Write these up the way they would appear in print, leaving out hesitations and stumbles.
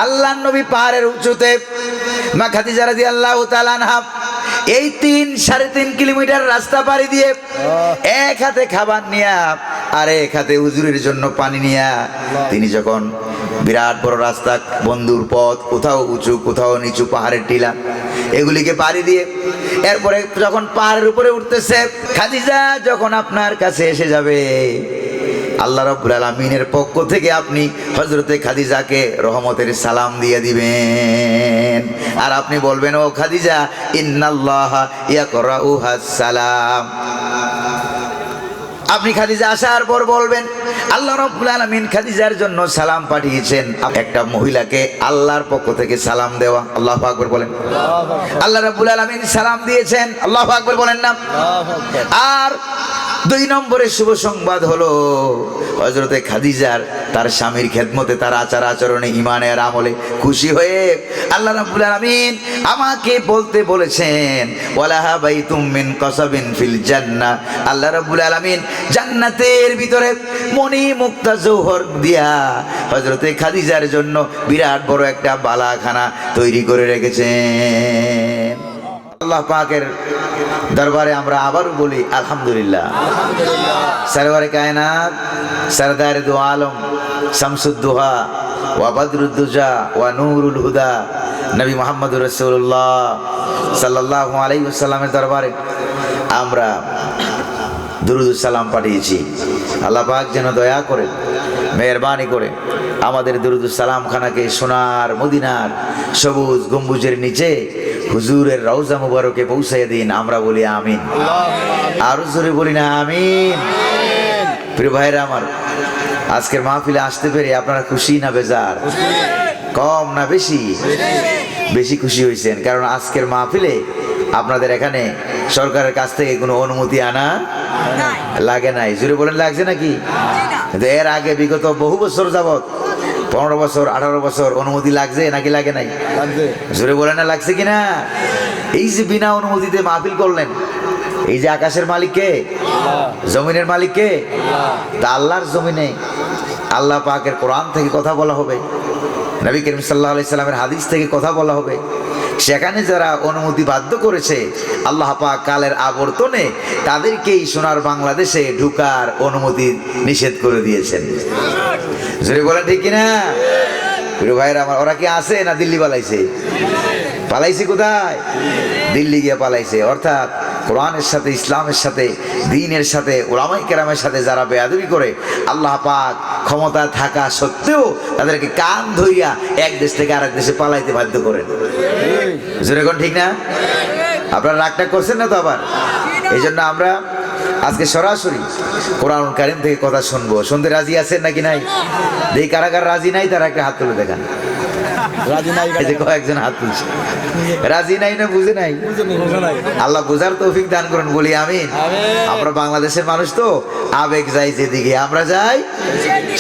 আল্লাহর নবী পাহাড়ের উঁচুতে মা খাদিজা রাদিয়াল্লাহু তাআলা আনহা এই 3-3.5 কিলোমিটার রাস্তা পাড়ি দিয়ে এক হাতে খাবার নিয়া আর এক হাতে হুজুরের জন্য পানি নিয়া তিনি যখন বিরাট বড় রাস্তা, বন্ধুর পথ, কোথাও উঁচু কোথাও নিচু, পাহাড়ের টিলা, এগুলিকে পাড়ি দিয়ে এরপরে যখন পাহাড়ের উপরে উঠতেছে, খাদিজা যখন আপনার কাছে এসে যাবে, আল্লাহ রাব্বুল আলামিনের পক্ষ থেকে আপনি হযরতে খাদিজাকে রহমতের সালাম দিয়ে দিবেন আর আপনি বলবেন, ও খাদিজা ইন্নাল্লাহা ইয়াকরাউহাস সালাম। আপনি খাদিজা আসার পর বলবেন, আল্লাহ রাব্বুল আলামিন খাদিজার জন্য সালাম পাঠিয়েছেন। একটা মহিলাকে আল্লাহর পক্ষ থেকে সালাম দেওয়া, আল্লাহু আকবার বলেন। আল্লাহ রাব্বুল আলামিন সালাম দিয়েছেন, আল্লাহু আকবার বলেন না। আর 2 নম্বরের শুভ সংবাদ হলো হযরতে খাদিজার তার স্বামীর খেদমতে, তার আচার আচরণে, ঈমানে আর আমলে খুশি হয়ে আল্লাহ রাব্বুল আলামিন আমাকে বলতে বলেছেন, ওয়ালাহা বাইতুম মিন কাসাবিন ফিল জান্নাহ। আল্লাহ রাব্বুল আলামিন জান্নাতের ভিতরে মণি মুক্তা জওহর দিয়া হযরতে খাদিজার জন্য বিরাট বড় একটা বালাখানা তৈরি করে রেখেছেন। আল্লাহ পাকের দরবারে আমরা আবারও বলি আলহামদুলিল্লাহ। সরওয়ারে কায়নাত, সরদারে দু আলম, শামসুদ্দোহা ওয়া বদরুদ্দুজা ওয়া নূরুল হুদা নবী মুহাম্মদুর রাসূলুল্লাহ সাল্লাল্লাহু আলাইহি ওয়াসাল্লামের দরবারে আমরা দুরূদ সালাম পাঠিয়েছি। আল্লাহ পাক যেন দয়া করে, মেহেরবানি করে আমাদের দুরূদ সালাম খানাকে সোনার মদিনার সবুজ গম্বুজের নিচে হুজুরের রওজা মুবারকে পৌঁছাইয়া দিন। আমরা বলি আমিন, আরো জোরে বলি না আমিন। প্রিয় ভাইরা আমার, আজকের মাহফিলে আসতে পেরে আপনারা খুশি না বেজার? কম না বেশি? বেশি খুশি হয়েছেন, কারণ আজকের মাহফিলে আপনাদের এখানে সরকারের কাছ থেকে কোনো অনুমতি আনা লাগে নাই। জোরে বলেন, লাগছে নাকি? এর আগে বিগত বহু বছর যাবত, 15 বছর 18 বছর অনুমতি লাগছে নাকি লাগে নাই? জোরে বলেন না, লাগছে কিনা? এই যে বিনা অনুমতিতে মাহফিল করলেন, এই যে আকাশের মালিক কে? জমিনের মালিক কে? তা আল্লাহর জমিনে আল্লাহ পাকের কোরআন থেকে কথা বলা হবে, নবী করিম সাল্লাল্লাহু আলাইহি সাল্লামের হাদিস থেকে কথা বলা হবে। সেখানে যারা অনুমতি বাধ্য করেছে, আল্লাহ পাক কালের আবর্তনে তাদেরকেই সোনার বাংলাদেশে ঢুকার অনুমতি নিষেধ করে দিয়েছেন। জোরে বলেন ঠিক কিনা? প্রিয় ভাইরা আমার, ওরা কি আছে না দিল্লি পালাইছে? পালাইছে কোথায়? দিল্লি গিয়ে পালাইছে। অর্থাৎ কোরআনের সাথে, ইসলামের সাথে, দ্বীনের সাথে, উলামায়ে কেরামের সাথে যারা বেয়াদবি করে, আল্লাহ পাক ক্ষমতা থাকা সত্ত্বেও তাদেরকে কান ধইয়া এক দেশ থেকে আরেক দেশে পালাইতে বাধ্য করেন। জোরে কোন ঠিক না? আপনারা রাগটা করছেন না তো আবার? এই জন্য আমরা আজকে সরাসরি কোরআনুল কারীম থেকে কথা শুনবো। শুনতে রাজি আছেন নাকি নাই? যেই কারাগার রাজি নাই তারা একটা হাত তুলে দেখান। রাজি নাই, কয়েকজন হাত তুলছে। রাজি নাই না বুঝে নাই? আল্লাহ বুঝার তৌফিক দান করুন, বলি আমিন। আমরা বাংলাদেশের মানুষ তো, আবেগ যাই যেদিকে, আমরা যাই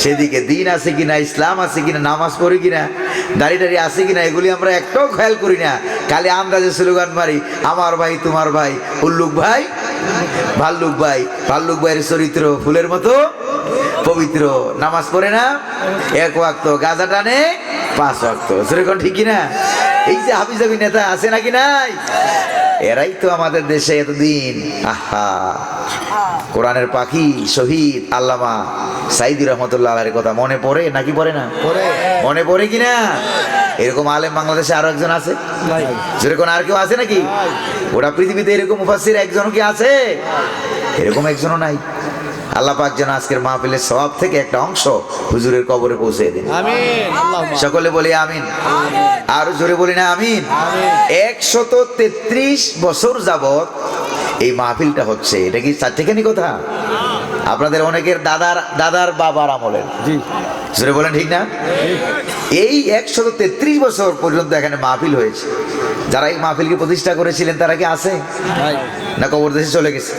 সেদিকে। দিন আছে কিনা, ইসলাম আছে কিনা, নামাজ পড়ি কিনা, দাড়ি টাড়ি আছে কিনা, এগুলি আমরা একটাও খেয়াল করি না। খালি আন্দাজে স্লোগান মারি, আমার ভাই তোমার ভাই, উল্লুক ভাই ভাল্লুক ভাই। ভাল্লুক ভাইয়ের চরিত্র ফুলের মতো পবিত্র, নামাজ পড়ে না, 1 ওয়াক্ত, গাঁজা টানে 5 ওয়াক্ত। সেরকম ঠিক কিনা? এই যে হাবিজাবি নেতা আছে নাকি নাই? এরাই তো আমাদের দেশে এতদিন আহা কোরআনের পাখি শহীদ আল্লামা সাইদি রহমতুল্লাহ আলাইহির কথা মনে পড়ে নাকি পড়ে না? মনে পড়ে কিনা? এরকম আলেম বাংলাদেশে আরো একজন আছে? যেরকম আর কেউ আছে নাকি? ওরা পৃথিবীতে এরকম মুফাসসির একজনও কি আছে? এরকম একজনও নাই। আল্লাহ পাক যেন আজকের মাহফিলের সওয়াব থেকে একটা অংশ হুজুরের কবরে পৌঁছে দেন। আমিন। সকলে বলি আমিন। আর জোরে বলি না আমিন। 133 বছর যাবত এই মাহফিলটা হচ্ছে। এটা কি চারটেখানি কথা? আপনাদের অনেকের দাদার বাবার আমলের। জি, জোরে বলেন ঠিক না? এই 133 বছর পর্যন্ত এখানে মাহফিল হয়েছে। যারা এই মাহফিলকে প্রতিষ্ঠা করেছিলেন তারা কি আছে না কবর দেশে চলে গেছে?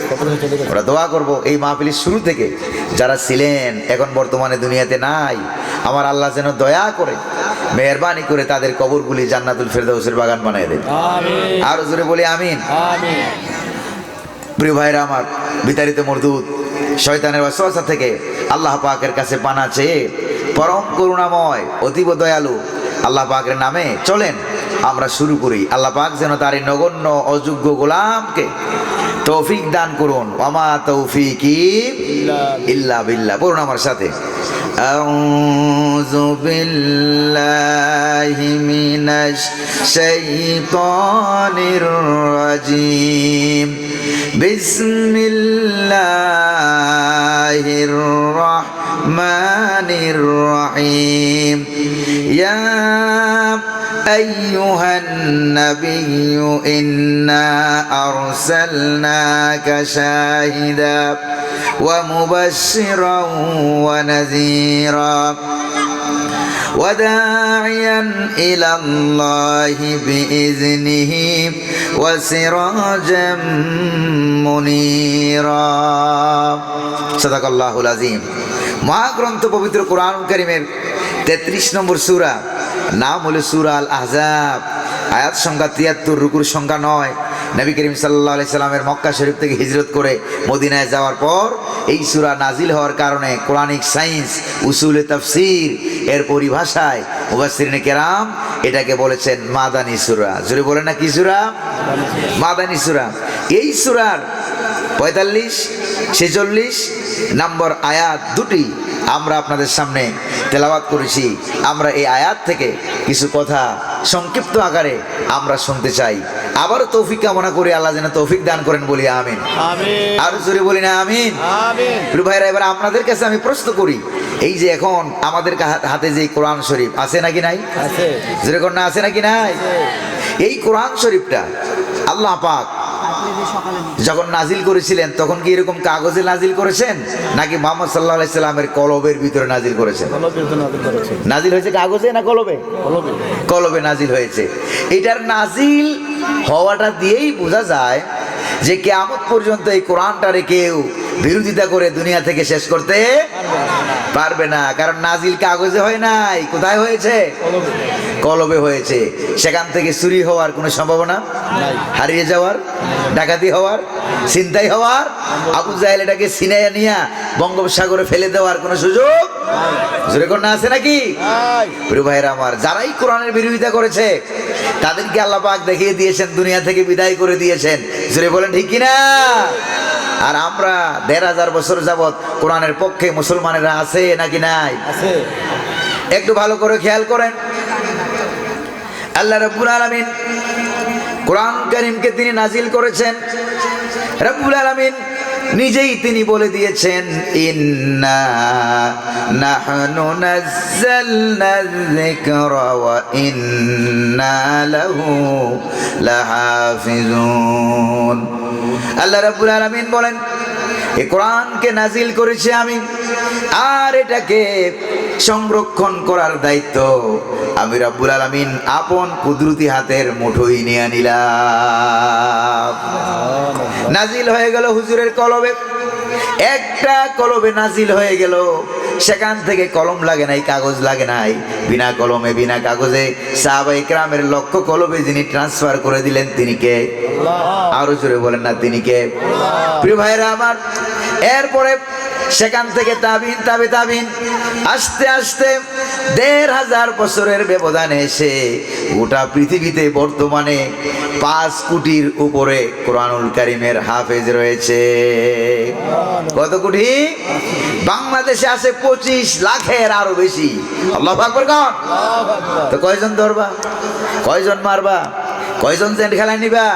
ওরা দোয়া করবো এই মাহফিলের শুরু থেকে যারা ছিলেন এখন বর্তমানে দুনিয়াতে নাই, আমার আল্লাহ যেন দয়া করে মেহেরবানি করে তাদের কবরগুলি জান্নাতুল ফেরদাউসের বাগান বানিয়ে দেন। আর জোরে বলি আমিন। প্রিয় ভাইরা আমার, বিতাড়িত মরদুদ শয়তানের ওয়াসওয়াসা থেকে আল্লাহ পাকের কাছে পানা চেয়ে পরম করুণাময়, অতীব দয়ালু আল্লাহ পাকের নামে চলেন, আমরা শুরু করি। আল্লাহ পাক যেন তার এই নগণ্য অযোগ্য গোলামকে তৌফিক দান করুন। ওয়ামা তৌফিকি ইল্লা বিল্লাহ। বলুন আমার সাথে, আউযু বিল্লাহি মিনাশ শাইতানির রাজিম, বিসমিল্লাহির রাহমানির রহিম। ইয়া أيها النبي إنا أرسلناك شاهدا ومبشرا ونذيرا وداعيا إلى الله بإذنه وسراجا منيرا। صدق الله العظيم। মহাগ্রন্থ পবিত্র কোরআনুল কারীমের 33 নম্বর সূরা, নাম হলো সূরা আল আহজাব। আয়াত সংখ্যা 73, রুকুর সংখ্যা 9। নবী করিম সাল্লাল্লাহু আলাইহি সাল্লামের মক্কা শরীফ থেকে হিজরত করে মদিনায় যাওয়ার পর এই সূরা নাজিল হওয়ার কারণে কোরআনিক সায়েন্স, উসুলে তাফসীর এর পরিভাষায় মুফাসসিরিনে কেরাম এটাকে বলেছেন মাদানী সূরা। জোরে বলেন না কি সূরা? মাদানী সূরা। এই সূরার 45, 46 নম্বর আয়াত দুটি আমরা আপনাদের সামনে তেলাওয়াত করেছি। আমরা এই আয়াত থেকে কিছু কথা সংক্ষিপ্ত আকারে আমরা শুনতে চাই। আবারও তৌফিক কামনা করি, আল্লাহ যেন তৌফিক দান করেন, বলি আমিন। আর জোরে বলি না আমিন। প্রিয় ভাইরা, এবার আপনাদের কাছে আমি প্রশ্ন করি, এই যে এখন আমাদের হাতে যে কোরআন শরীফ আছে নাকি নাই? আছে। জোরে কোন না আছে নাকি নাই? এই কোরআন শরীফটা আল্লাহ পাক যখন নাজিল করেছিলেন তখন কি এরকম কাগজে নাজিল করেছেন নাকি মুহাম্মদ সাল্লাল্লাহু আলাইহি সাল্লামের কলবের ভিতরে নাজিল করেছেন? নাজিল হয়েছে কাগজে না কলবে? কলবে নাজিল হয়েছে। এটার নাজিল হওয়াটা দিয়েই বোঝা যায় যে কিয়ামত পর্যন্ত এই কোরআনটারে কেউ বিরোধিতা করে দুনিয়া থেকে শেষ করতে পারবে না। কারণ নাজিল কাগজে হয় নাই, কোথায় হয়েছে? কলবে হয়েছে। সেখান থেকে চুরি হওয়ার কোনো সম্ভাবনা নাই, হারিয়ে যাওয়ার, ডাকাতি হওয়ার, ছিনতাই হওয়ার, আবু জাহেল এটাকে ছিনাইয়া নিয়া বঙ্গোপসাগরে ফেলে দেওয়ার কোনো সুযোগ জোরে কোন না আছে নাকি? প্রিয় ভাইরা আমার, যারাই কোরআনের বিরোধিতা করেছে তাদেরকে আল্লাহ পাক দেখিয়ে দিয়েছেন, দুনিয়া থেকে বিদায় করে দিয়েছেন। জোরে বলেন ঠিক কিনা? আর আমরা 1500 বছর যাবত কোরআনের পক্ষে মুসলমানেরা আছে নাকি নাই? আছে। একটু ভালো করে খেয়াল করেন, আল্লাহ রাব্বুল আলামিন কোরআন কারীমকে তিনি নাজিল করেছেন। রাব্বুল আলামিন নিজেই তিনি বলে দিয়েছেন, ইন্না নাহনু নাযালনা যিকরা ওয়া ইন্না লাহু লাহাফিজুন। আল্লাহ রাব্বুল আলামিন বলেন, এই কোরআনকে নাজিল করেছি আমি, আর এটাকে সংরক্ষণ করার দায়িত্ব আমি রাব্বুল আলামিন আপন কুদরতি হাতের মুঠোয় নিয়ে নিলাম। নাজিল হয়ে গেল হুজুরের কলবে, একটা কলবে নাজিল হয়ে গেল, সেখান থেকে কলম লাগে নাই, কাগজ লাগে নাই, বিনা কলমে বিনা কাগজে সাহাবায়ে কেরামের লক্ষ কলবে যিনি ট্রান্সফার করে দিলেন তিনি কে? আরো জোরে বলেন না তিনি কে? প্রিয় ভাইরা আমার, এরপরে সেখান থেকে তাবিন তাবে তাবিন আস্তে আস্তে 1500 বছরের ব্যবধানে এসে গোটা পৃথিবীতে বর্তমানে 5 কোটির উপরে কোরআনুল কারীমের হাফেজ রয়েছে। কত কোটি? বাংলাদেশে আছে 25 লাখের আরো বেশি। আল্লাহু আকবার কোন? তো কয়জন ধরবা, কয়জন মারবা, কয়জন জেল খেলায় নিবা,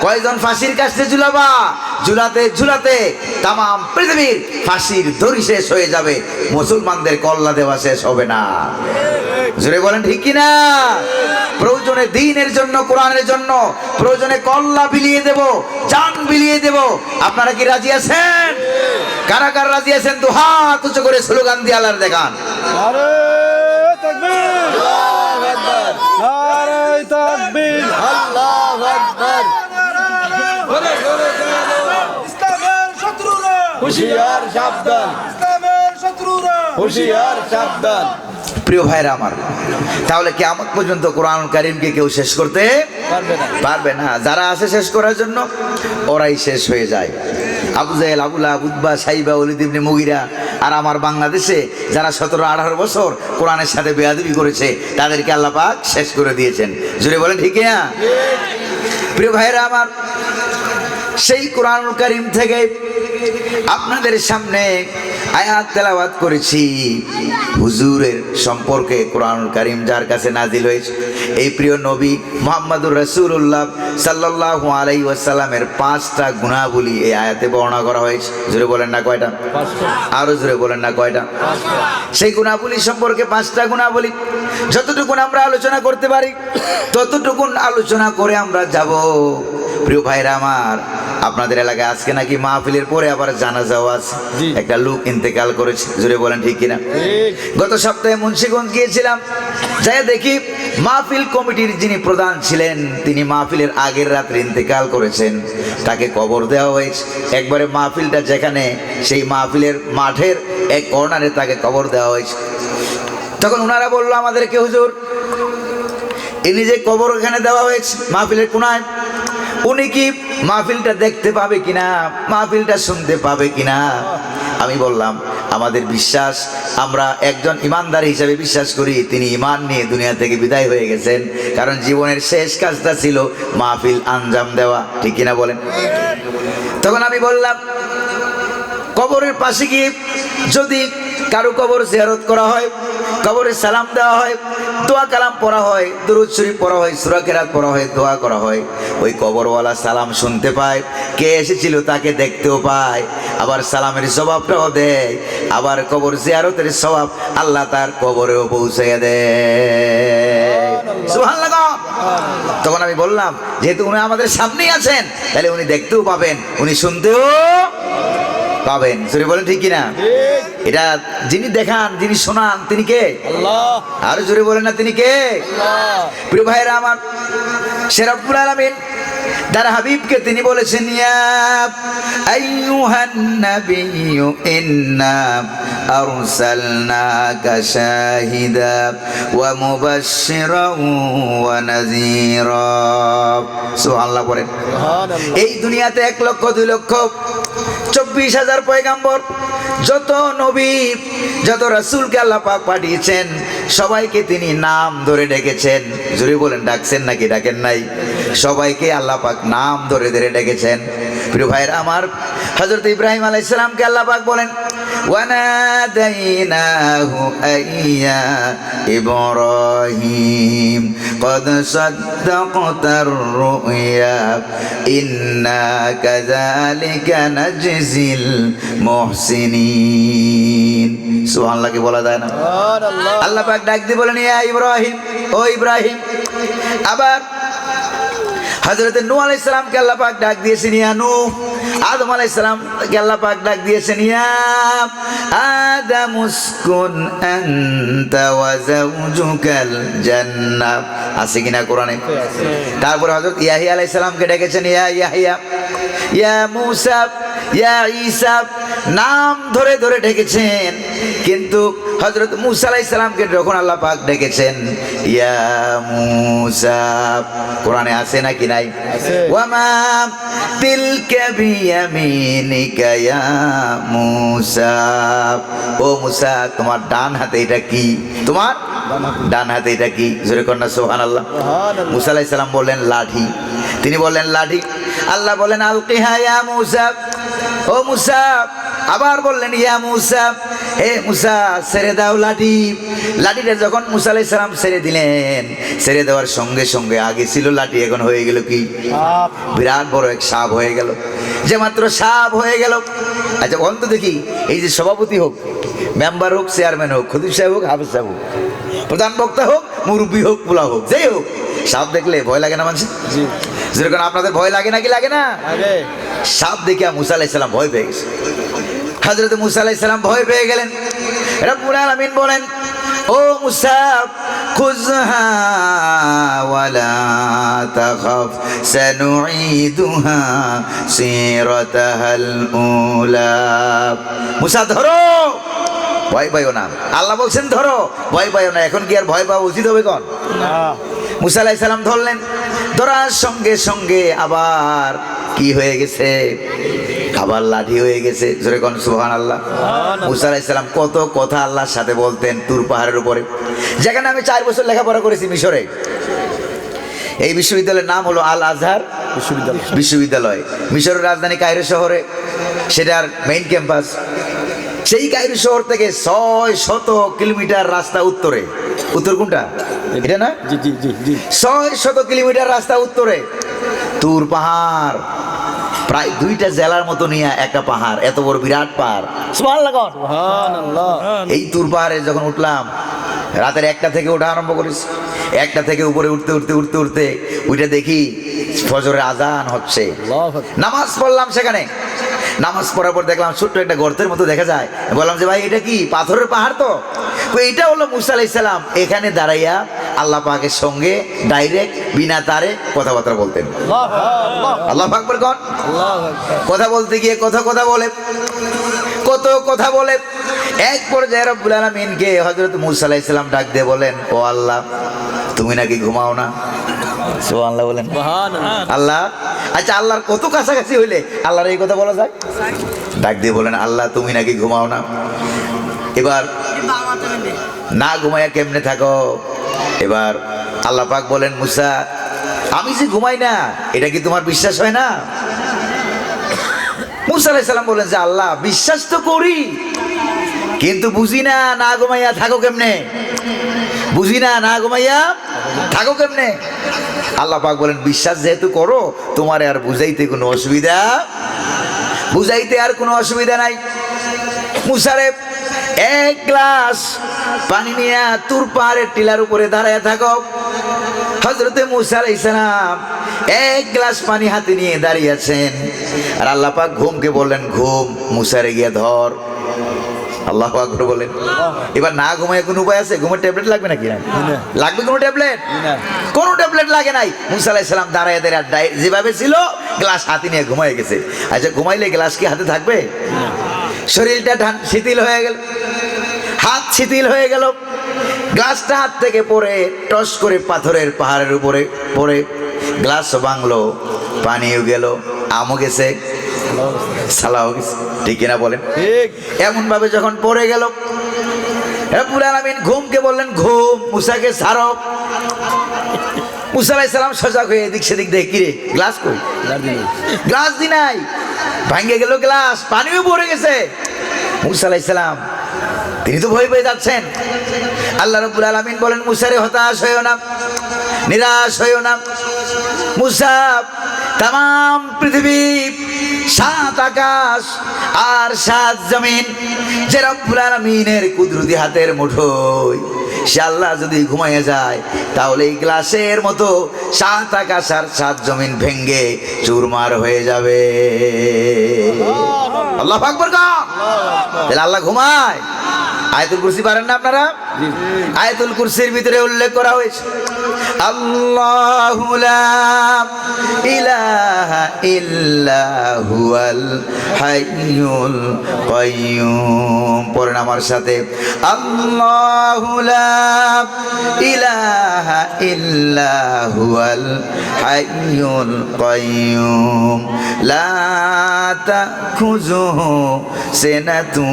কয়জন ফাঁসির কাছে ঝুলাবা? ঝুলাতে ঝুলাতে তাম পৃথিবীর ফাঁসির দড়ি শেষ হয়ে যাবে, মুসলমানদের কল্লা দেওয়া শেষ হবে না। জোরে বলেন ঠিক কিনা? প্রয়োজনে দ্বীনের জন্য, কোরআনের জন্য প্রয়োজনে কল্লা বিলিয়ে দেব, জান বিলিয়ে দেব। আপনারা কি রাজি আছেন? কারা কারা রাজি আছেন? তো হাত উঁচু করে স্লোগান দিয়ে আল্লাহর দেখান। নারে তাকবীর, আল্লাহু আকবার, নারে তাকবীর, আল্লাহু আকবার। ইসলামের শত্রুরা হুঁশিয়ার, সাবধান। ইসলামের শত্রুরা হুঁশিয়ার, সাবধান। প্রিয় ভাইরা আমার, তাহলে কিয়ামত পর্যন্ত কোরআনুল কারীমকে কেউ শেষ করতে পারবে না। যারা আছে শেষ করার জন্য ওরাই শেষ হয়ে যায়। আবু জাহেল, আবু লাহাব, উতবা, সাইবা, ওয়ালিদ ইবনে মুগিরা, আর আমার বাংলাদেশে যারা 17-18 বছর কোরআনের সাথে বেয়াদবি করেছে তাদেরকে আল্লাহ পাক শেষ করে দিয়েছেন। জোরে বলেন ঠিক না? প্রিয় ভাইরা আমার, সেই কোরআনুল কারীম থেকে আপনাদের সামনে আয়াত তেলাওয়াত করেছি। হুজুরের সম্পর্কে কোরআনুল কারীম যার কাছে নাজিল হয়েছে, এই প্রিয় নবী মুহাম্মদুর রাসূলুল্লাহ সাল্লাল্লাহু আলাইহি ওয়াসাল্লামের 5টা গুণাবলী এই আয়াতে বর্ণনা করা হয়েছে। জোরে বলেন না কয়টা? আরো জোরে বলেন না কয়টা? সেই গুণাবলী সম্পর্কে 5টা গুণাবলী যতটুকুন আমরা আলোচনা করতে পারি ততটুকুন আলোচনা করে আমরা যাব। প্রিয় ভাইরা আমার, আপনাদের এলাকায় আজকে নাকি মাহফিলের পরে আবার জানাজাও আছে, একটা লোক ইন্তেকাল করেছে। জোরে বলেন ঠিক কিনা? গত সপ্তাহে মুন্সিগঞ্জ গিয়েছিলাম, যাই দেখি মাহফিল কমিটির যিনি প্রধান ছিলেন তিনি মাহফিলের আগের রাত্রে ইন্তেকাল করেছেন, তাকে কবর দেওয়া হয়েছে। একবারে মাহফিলটা যেখানে, সেই মাহফিলের মাঠের এক কর্নারে তাকে কবর দেওয়া হয়েছে। তখন ওনারা বললো আমাদেরকে, হুজুর ইনি যে কবর এখানে দেওয়া হয়েছে মাহফিলের কোনায়, উনি কি মাহফিলটা দেখতে পাবে কিনা, মাহফিলটা শুনতে পাবে কিনা? আমি বললাম, আমাদের বিশ্বাস, আমরা একজন ইমানদার হিসেবে বিশ্বাস করি তিনি ইমান নিয়ে দুনিয়া থেকে বিদায় হয়ে গেছেন, কারণ জীবনের শেষ কাজটা ছিল মাহফিল আঞ্জাম দেওয়া। ঠিক কিনা বলেন? তখন আমি বললাম, কবরের পাশে গিয়ে যদি কারো কবর জিয়ারত করা হয়, কবরে সালাম দেওয়া হয়, দোয়া কালাম পড়া হয়, দুরূদ শরীফ পড়া হয়, সূরা কেরাত পড়া হয়, দোয়া করা হয়, ওই কবরওয়ালা সালাম শুনতে পায়, কে এসেছিল তাকে দেখতেও পায়, আবার সালামের জবাবটাও দেয়, আবার কবর জিয়ারতের সওয়াব আল্লাহ তার কবরেও পৌঁছাইয়া দেয়। সুবহানাল্লাহ। তখন আমি বললাম, যেহেতু উনি আমাদের সামনেই আছেন, তাহলে উনি দেখতেও পাবেন, উনি শুনতেও পাবেন। জোরে বলেন ঠিক কিনা? এটা যিনি দেখান, যিনি শোনান, তিনি কে? আল্লাহ। আর জোরে বলেন না, তিনি কে? আল্লাহ। প্রিয় ভাইরা আমার, সে রব্বুল আলামিন তার হাবিবকে তিনি বলেছেন, ইয়া আইয়ুহান নাবিয়্যু ইন্না আরসালনাকা শাহিদা ওয়া মুবাশশিরান ওয়া নাযীরা। সুবহানাল্লাহ পড়েন। সুবহানাল্লাহ। এই দুনিয়াতে 1 লক্ষ 2 লক্ষ 24,000 পয়গাম্বর, যত নবী, যত রাসূলকে আল্লাহ পাক পাঠিয়েছেন, সবাইকে তিনি নাম ধরে ডেকেছেন। জোরে বলেন, ডাকছেন নাকি ডাকেন নাই? সবাইকে আল্লাহ পাক নাম ধরে ধরে ডেকেছেন। প্রিয় ভাইরা আমার, হযরত ইব্রাহিম আলাইহিস সালামকে আল্লাহ পাক বলেন, ওয়ানাদাইনাহু আইয়া ইব্রাহিম কদ সাদ্দাকতার রুয়া ইন্না কাযালিকা নাজজিল মুহসিনিন। সুবহানাল্লাহ কি বলা যায় না? সুবহানাল্লাহ। আল্লাহ পাক ডাক দিয়ে বলেন, ইয়া ইব্রাহিম, ও ইব্রাহিম। আবার হযরত নূহ আলাইহিস সালামকে আল্লাহ পাক ডাক দিয়েছেন, ইয়া নূহ। আদম আলাইহিস সালামকে আল্লাহ পাক ডাক দিয়েছেন, ইয়া আদম উসকুন আনতা ওয়া যাওজুকাল জান্নাহ। আছে কিনা কোরআনে? তারপর হযরত ইয়াহইয়া আলাইহিস সালামকে ডেকেছেন, ইয়া ইয়াহইয়া, ইয়া মূসা, ইয়া ঈসা, নাম ধরে ধরে ডেকেছেন। কিন্তু হযরত মূসা আলাইহিস সালামকে যখন আল্লাহ পাক ডেকেছেন, ইয়া মূসা, কোরআনে আছে নাকি নাই? ওয়া মা তিলকা বিয়ামিনিকা ইয়া মূসা। ও মূসা, তোমার ডান হাতে এটা কি? তোমার ডান হাতে এটা কি? জোরে কর না সুবহানাল্লাহ। মূসা আলাইহিস সালাম বললেন, লাঠি। তিনি বললেন, লাঠি। আল্লাহ বলেন, আলকিহা ইয়া মূসা। ও মূসা। আবার বললেন, ইয়া মূসা, হে মূসা, ছেড়ে দাও লাঠি। লাঠিটা যখন মূসা আলাইহিস সালাম ছেড়ে দিলেন, ছেড়ে দেওয়ার সঙ্গে সঙ্গে আগে ছিল লাঠি, এখন হয়ে গেল কি? বিরাট বড় এক সাপ হয়ে গেল। যে মাত্র সাপ হয়ে গেল, আচ্ছা বলতো দেখি, এই যে সভাপতি হোক, মেম্বার হোক, চেয়ারম্যান হোক, খতিব সাহেব হোক, হাফেজ সাহেব হোক, প্রধান বক্তা হোক, মুরব্বী হোক, পোলা হোক, যেই হোক, সাপ দেখলে ভয় লাগে না মানুষের? যেরকম আপনাদের ভয় লাগে নাকি লাগে না? সাপ দেখে মূসা আলাইহিস সালাম ভয় পেয়ে গেছে। হযরত মূসা আলাইহিস সালাম ভয় পেয়ে গেলেন। রব্বুল আলামিন বলেন, ও মূসা, খুযহা ওয়ালা তাখাফ সানুঈদুহা সিরাতাহাল উলা। মূসা ধরো, ভয় পাইও না। আল্লাহ বলছেন ধরো, ভয় পাইও না। এখন কি আর ভয় পাওয়া উচিত হবে? কোন মূসা আলাইহিস সালাম ধরলেন। ধরার সঙ্গে সঙ্গে আবার কি হয়ে গেছে? আবার লাঠি হয়ে গেছে। জোরে কোন সুবহানাল্লাহ। মুসা আলাইহিস সালাম কত কথা আল্লাহর সাথে বলতেন তুর পাহাড়ের উপরে, যেখানে আমি 4 বছর লেখাপড়া করেছি মিশরে। এই বিশ্ববিদ্যালয়ের নাম হলো আল আজহার বিশ্ববিদ্যালয়, মিশরের রাজধানী কায়রো শহরে, সেটার মেইন ক্যাম্পাস। সেই কায়রো শহর থেকে 600 কিলোমিটার রাস্তা উত্তরে। উত্তর কোনটা এটা না? জি জি জি জি 600 কিলোমিটার রাস্তা উত্তরে তুর পাহাড়, প্রায় 2টা জেলার মতো নিয়ে একটা পাহাড়, এত বড় বিরাট পাহাড়। সুবহানাল্লাহ। সুবহানাল্লাহ। এই তুর পাহাড়ে যখন উঠলাম, রাতের 1টা থেকে ওঠা আরম্ভ করেছি। 1টা থেকে উপরে উঠতে উঠতে উঠতে উঠতে ওইটা দেখি ফজরের আজান হচ্ছে। আল্লাহু আকবার। নামাজ পড়লাম সেখানে। নামাজ পড়ার পর দেখলাম ছোট্ট একটা গর্তের মতো দেখা যায়। বললাম যে ভাই এটা কি পাথরের পাহাড়? তো এটা হলো মুসা আলাইহিস সালাম এখানে দাঁড়াইয়া আল্লাহ পাকের সঙ্গে ডাইরেক্ট বিনা তারে কথাবার্তা বলতেন। আল্লাহু আকবার কোন। আল্লাহু আকবার। কথা বলতে গিয়ে কথা বলে, কত কথা বলে। এক পর্যায়ে রব্বুল আলামিনকে হযরত মুসা আলাইহিস সালাম ডাক দিয়ে বলেন, ও আল্লাহ, তুমি নাকি ঘুমাও না? সুবহানাল্লাহ বলেন। সুবহানাল্লাহ। আল্লাহ, আচ্ছা আল্লাহর কত কাছাকাছি হইলে আল্লাহর এই কথা বলা যায়? ডাক দিয়ে বলেন, আল্লাহ তুমি নাকি ঘুমাও না? এবার না ঘুমাইয়া কেমনে থাকো? এবার আল্লাহ পাক বলেন, মুসা, আমি যে ঘুমাই না এটা কি তোমার বিশ্বাস হয় না? মুসা আলাইহিস সালাম বলেন যে আল্লাহ, বিশ্বাস তো করি, কিন্তু বুঝি না না ঘুমাইয়া থাকো কেমনে। বুঝি না না ঘুমাইয়া থাকো কেমনে। আল্লাহ পাক বলেন, বিশ্বাস যেহেতু করো, তোমার আর বুঝাইতে কোনো অসুবিধা নাই। মুসারে 1 গ্লাস পানি নিয়ে তুর পাহাড়ের টিলার উপরে দাঁড়ায় থাকো। হযরতে মুসা আলাইহিস সালাম 1 গ্লাস পানি হাতে নিয়ে দাঁড়িয়ে আছেন, আর আল্লাহ পাক ঘুমকে বললেন, ঘুম, মুসারে গিয়ে ধর। আল্লাহু আকবার বলেন। এবার না ঘুমায় কোনো উপায় আছে? ঘুমের ট্যাবলেট লাগবে নাকি? লাগবে কোনো ট্যাবলেট? কোনো ট্যাবলেট লাগে নাই। মুসা আলাইহিস সালাম দাঁড়ায় দাঁড়ায় যেভাবে ছিল গ্লাস হাতে নিয়ে ঘুমায় গেছে। আচ্ছা ঘুমাইলে গ্লাস কি হাতে থাকবে? শরীরটা শিথিল হয়ে গেল, হাত শিথিল হয়ে গেল। গ্লাসটা হাত থেকে পড়ে টস করে পাথরের পাহাড়ের উপরে পড়ে গ্লাসও ভাঙলো, পানিও গেল, আমও গেছে, সালাও গেছে। ঠিক কিনা বলেন? ঠিক। এমন ভাবে যখন পড়ে গেল, রব্বুল আলামিন ঘুমকে বললেন, ঘুম, মুসাকে ছাড়ো। মুসা আলাইহিস সালাম সজাগ হয়ে এদিক সেদিক দেখে, কিরে গ্লাস কই? গ্লাস দি নাই, ভাঙে গেল গ্লাস, পানিও পড়ে গেছে। মুসা আলাইহিস সালাম তিনি তো ভয় পেয়ে যাচ্ছেন। আল্লাহ রাব্বুল আলামিন বলেন, মুসারে হতাশ হইও না, নিরাশ হইও না। মুসা, তাম পৃথিবী, 7 আকাশ আর 7 জমিন যে রব্বুল আলামিনের কুদরতি হাতের মুঠোয়, সে আল্লাহ যদি ঘুমাইয়া যায় তাহলে এই গ্লাসের মতো 7 আকাশ আর 7 জমিন ভেঙ্গে চুরমার হয়ে যাবে। আল্লাহু আকবার। তাহলে আল্লাহ ঘুমায়। আয়াতুল কুরসি পারেন না আপনারা? আয়াতুল কুরসির ভিতরে উল্লেখ করা হয়েছে, আল্লাহু লা ইলাহা ইল্লা হুয়াল হাইয়ুল কাইয়্যুম। পড়েন আমার সাথে, আল্লাহু লা ইলাহা ইল্লা হুয়াল হাইয়ুল কাইয়্যুম লা তাখুযুহু সিনাতুন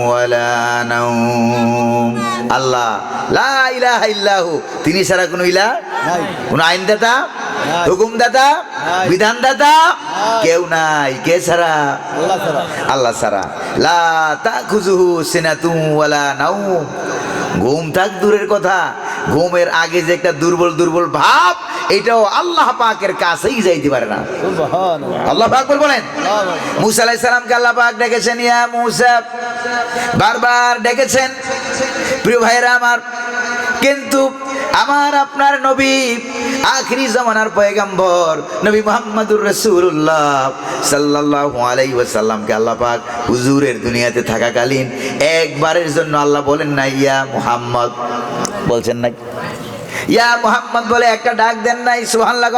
ওয়ালা নাওম। আল্লাহ লা ইলাহা ইল্লাহু, তিনি ছাড়া কোনো ইলাহ নাই, কোনো আইনদাতা, হুকুমদাতা, বিধানদাতা কেউ নাই। কে ছাড়া? আল্লাহ ছাড়া। আল্লাহ ছাড়া। লা তাখুযুহু সিনাতুন ওয়ালা নাওম। ঘুম থাক দূরের কথা, ঘুমের আগে যে একটা দুর্বল ভাব, এটাও আল্লাহ পাকের কাছেই যাইতে পারে না। সুবহানাল্লাহ। আল্লাহ পাক বলেন, মুসা আলাইহিস সালামকে আল্লাহ পাক ডেকেছেন, ইয়া মুসা, বারবার ডেকেছেন। প্রিয় ভাইরা আমার, কিন্তু আমার আপনার নবী, আখিরি জামানার পয়গম্বর নবী মুহাম্মদুর রাসূলুল্লাহ সাল্লাল্লাহু আলাইহি ওয়াসাল্লামকে আল্লাহ পাক হুজুরের দুনিয়াতে থাকাকালীন একবারের জন্য আল্লাহ বলেন না ইয়া মুহাম্মদ, বলছেন না ইয়া মুহাম্মদ বলে একটা ডাক দেন নাই? সুবহানাল্লাহ।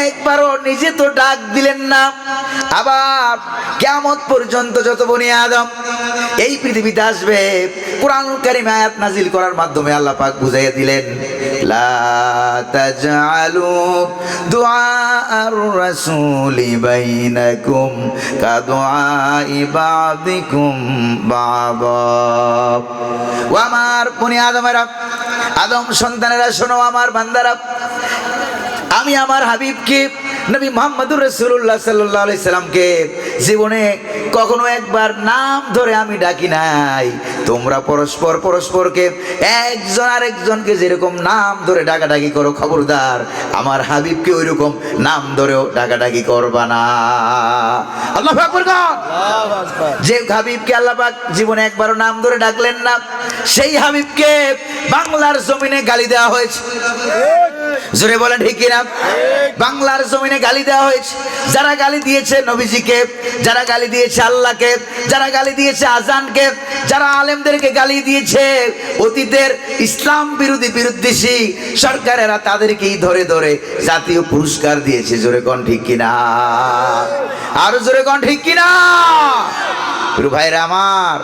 একবারও নিজে তো ডাক দিলেন না। আবার কিয়ামত পর্যন্ত যত বনি আদম এই পৃথিবীতে আসবে, কুরআনুল কারীম আয়াত নাজিল করার মাধ্যমে আল্লাহ পাক বুঝাইয়া দিলেন, লা তাজআলু দুআআর রাসূলি বাইনাকুম কাদুআই বাযিকুম বাযা। ও আমার বনি আদমেরা, আদম সন্তানেরা, শোনো আমার বান্দারা, আমি আমার হাবিবকে নবী মুহাম্মদুর রাসূলুল্লাহ সাল্লাল্লাহু আলাইহি সাল্লামকে জীবনে কখনো একবার নাম ধরে আমি ডাকি নাই। তোমরা পরস্পর পরস্পরকে একজন আরেকজনকে যেরকম নাম ধরে ডাকাডাকি করো, খবরদার আমার হাবিবকে ওইরকম নাম ধরেও ডাকাডাকি করবা না। আল্লাহু আকবার। আল্লাহু আকবার। যে হাবিবকে আল্লাহ পাক জীবনে একবারও নাম ধরে ডাকলেন না, সেই হাবিবকে বাংলার জমিনে গালি দেওয়া হয়েছে। জোরে বলেন ঠিক কিনা? বাংলার জমিনে গালি দেওয়া হয়েছে। যারা গালি দিয়েছে নবীজিকে, যারা গালি দিয়েছে আল্লাহকে, যারা গালি দিয়েছে আজানকে, যারা আলেমদেরকে গালি দিয়েছে, অতীতের ইসলাম বিরোধী বিরুদ্ধেষী সরকারেরা তাদেরকেই ধরে ধরে জাতীয় পুরস্কার দিয়েছে। জোরে কোন ঠিক কিনা? আরো জোরে কোন ঠিক কিনা? প্রিয় ভাইরা আমার,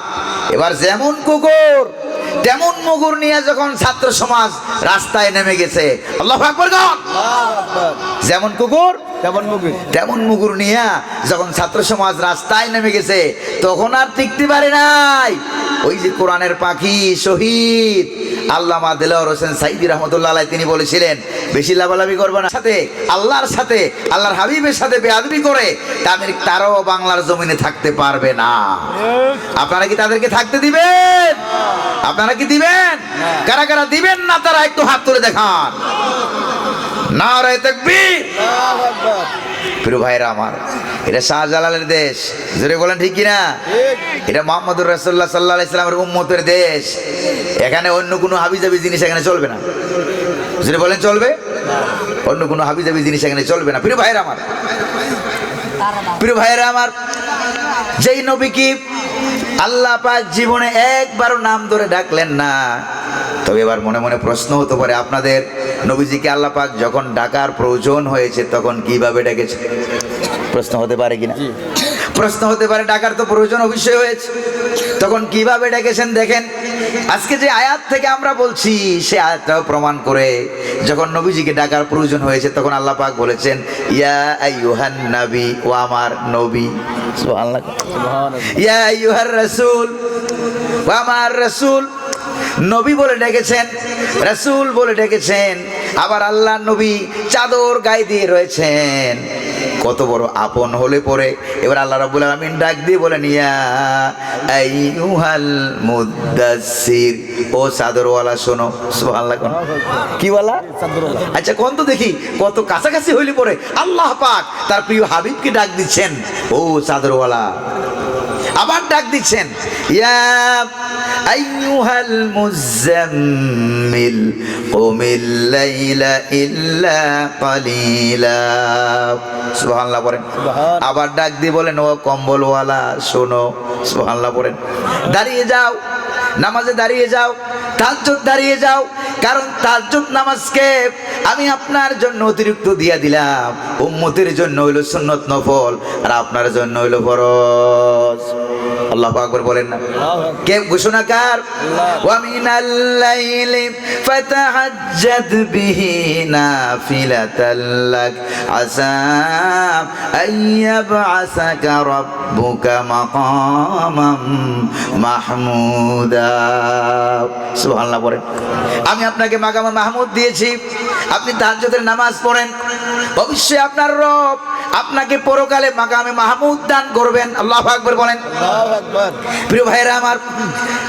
এবার যেমন কুকুর তেমন মুগুর নিয়ে যখন ছাত্র সমাজ রাস্তায় নেমে গেছে, আল্লাহু আকবার। আল্লাহু আকবার। যেমন কুকুর কেমন মুগি? তেমন মুগুর নিয়ে যখন ছাত্র সমাজ রাস্তায় নেমে গেছে, তখন আর টিকতে পারে নাই। ওই যে কোরআনের পাখি শহীদ আল্লামা দেলোয়ার হোসেন সাইদি রহমতুল্লাহ আলাইহি তিনি বলেছিলেন, বেশি লাভালাভি করবে না, সাথে আল্লাহর সাথে আল্লাহর হাবিবের সাথে বেয়াদবি করে তারাও বাংলার জমিনে থাকতে পারবে না। আপনারা কি তাদেরকে থাকতে দিবেন? আপনারা কি দিবেন? কারা কারা দিবেন না তারা একটু হাত তুলে দেখান। নারায়ে তাকবীর। আল্লাহু আকবার। প্রিয় ভাইরা আমার, এটা শাহজালালের দেশ। জোরে বলেন ঠিক কিনা? ঠিক। এটা মুহাম্মদুর রাসূলুল্লাহ সাল্লাল্লাহু আলাইহি সাল্লামের উম্মতের দেশ। এখানে অন্য কোনো হাবিজাবি জিনিস এখানে চলবে না। জোরে বলেন চলবে? অন্য কোনো হাবিজাবি জিনিস এখানে চলবে না। প্রিয় ভাইরা আমার, প্রিয় ভাইরা আমার, যেই নবীকে আল্লাহ পাক জীবনে একবারও নাম ধরে ডাকলেন না, তবে এবার মনে মনে প্রশ্ন হতে পারে আপনাদের, নবীজিকে আল্লাহ পাক যখন ডাকার প্রয়োজন হয়েছে তখন কিভাবে ডেকেছে? প্রশ্ন হতে পারে কিনা? প্রশ্ন হতে পারে। ডাকার তো প্রয়োজন অবশ্যই হয়েছে, তখন কিভাবে ডেকেছেন দেখেন। আজকে যে আয়াত থেকে আমরা বলছি সে আয়াতটাও প্রমাণ করে, যখন নবীজিকে ডাকার প্রয়োজন হয়েছে তখন আল্লাহ পাক বলেছেন, ইয়া আইয়ুহান নবী, ও আমার নবী, সুবহানাল্লাহ, ইয়া আইয়ুহার রাসূল, ও আমার রাসূল। নবী বলে ডেকেছেন, রাসূল বলে ডেকেছেন। আবার আল্লাহ নবী চাদর গায়ে দিয়ে রয়েছেন। কত বড় আপন হলে পরে এবার আল্লাহ রাব্বুল আলামিন ডাক দিয়ে বলেন, ইয়া আইয়ুহাল মুদ্দাসসির, ও চাদরওয়ালা শোনো। সুবহানাল্লাহ। কি বলা? চাদরওয়ালা। আচ্ছা কোন তো দেখি, কত কাছাকাছি হইলে পরে আল্লাহ পাক তার প্রিয় হাবিবকে ডাক দিচ্ছেন, ও চাদরওয়ালা। আবার ডাক দিচ্ছেন, ইয়া আইয়ুহাল মুযাম্মিল কুমিল লাইলা ইল্লা কালিলা। সুবহানাল্লাহ পড়েন। আবার ডাক দিয়ে বলেন, ও কম্বলওয়ালা শোনো। সুবহানাল্লাহ পড়েন। দাঁড়িয়ে যাও, নামাজে দাঁড়িয়ে যাও, তাহাজ্জুদ দাঁড়িয়ে যাও, কারণ তাহাজ্জুদ নামাজকে আমি আপনার জন্য অতিরিক্ত দিয়া দিলাম। উম্মতের জন্য হইল সুন্নত নফল, আর আপনার জন্য হইল ফরজ। আল্লাহু আকবার বলেন না? কে ঘোষণাকার? ওয়া মিনাল লাইলি ফাতাহাজ্জাদ বিহি নাফিলাতাল লাক আসা আইয়াবআসাকা রাব্বুকা মাকামাম মাহমুদা। সুবহানাল্লাহ বলেন। আমি আপনাকে মাকামে মাহমুদ দিয়েছি, আপনি তাহাজ্জুদের নামাজ পড়েন, অবশ্যই আপনার রব আপনাকে পরকালে মাকামে মাহমুদ দান করবেন। আল্লাহু আকবার বলেন। আল্লাহু আকবার। প্রিয় ভাইরা আমার,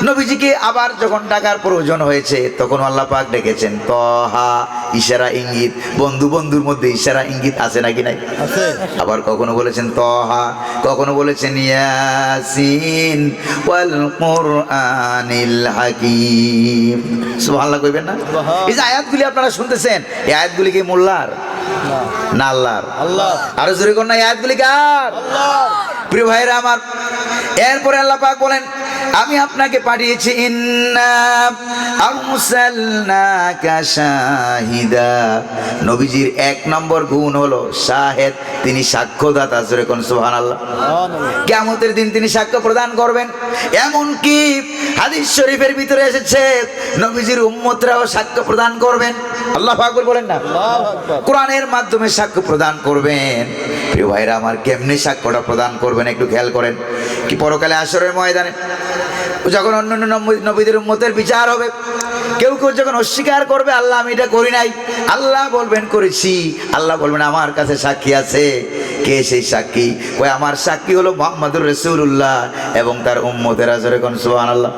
নবীজিকে আবার যখন ডাকার প্রয়োজন হয়েছে তখন আল্লাহ পাক ডেকেছেন। তহা, ইশারা ইঙ্গিত, বন্ধু বন্ধুর মধ্যে ইশারা ইঙ্গিত আছে নাকি নাই? আছে। আবার কখনো বলেছেন তহা, কখনো বলেছেন ইয়াসিন ওয়াল কুরআনিল হাকিম। সুবহানাল্লাহ কইবেন না? এই যে আয়াতগুলি আপনারা শুনতেছেন, এই আয়াতগুলি কি মোল্লার না আল্লাহর? আল্লাহ। আরো জোরে কোন না, এই আয়াতগুলি কার? আল্লাহ। প্রিয় ভাইরা আমার, এরপরে আল্লাহ পাক বলেন, আমি আপনাকে পাঠিয়েছি ইন্না আরসালনাকা শাহিদা। নবীজির 1 নম্বর গুণ হলো শাহেদ, তিনি সাক্ষ্যদাতা। জোরে কোন সুবহানাল্লাহ। কিয়ামতের দিন তিনি সাক্ষ্য প্রদান করবেন। এমন কি হাদিস শরীফের ভিতরে এসেছে নবীজির উম্মতরাও সাক্ষ্য প্রদান করবেন। আল্লাহু আকবার বলেন না। আল্লাহু আকবার। কোরআনের মাধ্যমে সাক্ষ্য প্রদান করবেন। প্রিয় ভাইরা আমার, কেমনে সাক্ষ্যটা প্রদান করবেন একটু খেয়াল করেন। কি পরকালে হাশরের ময়দানে যখন অন্যান্য নবীদের উম্মতের বিচার হবে, কেউ কেউ যখন অস্বীকার করবে আল্লাহ আমি এটা করি নাই, আল্লাহ বলবেন করেছি। আল্লাহ বলবেন আমার কাছে সাক্ষী আছে। কে সেই সাক্ষী? ওই আমার সাক্ষী হলো মুহাম্মদুর রাসূলুল্লাহ এবং তার উম্মতেরা। জোরে কোন সুবহানাল্লাহ।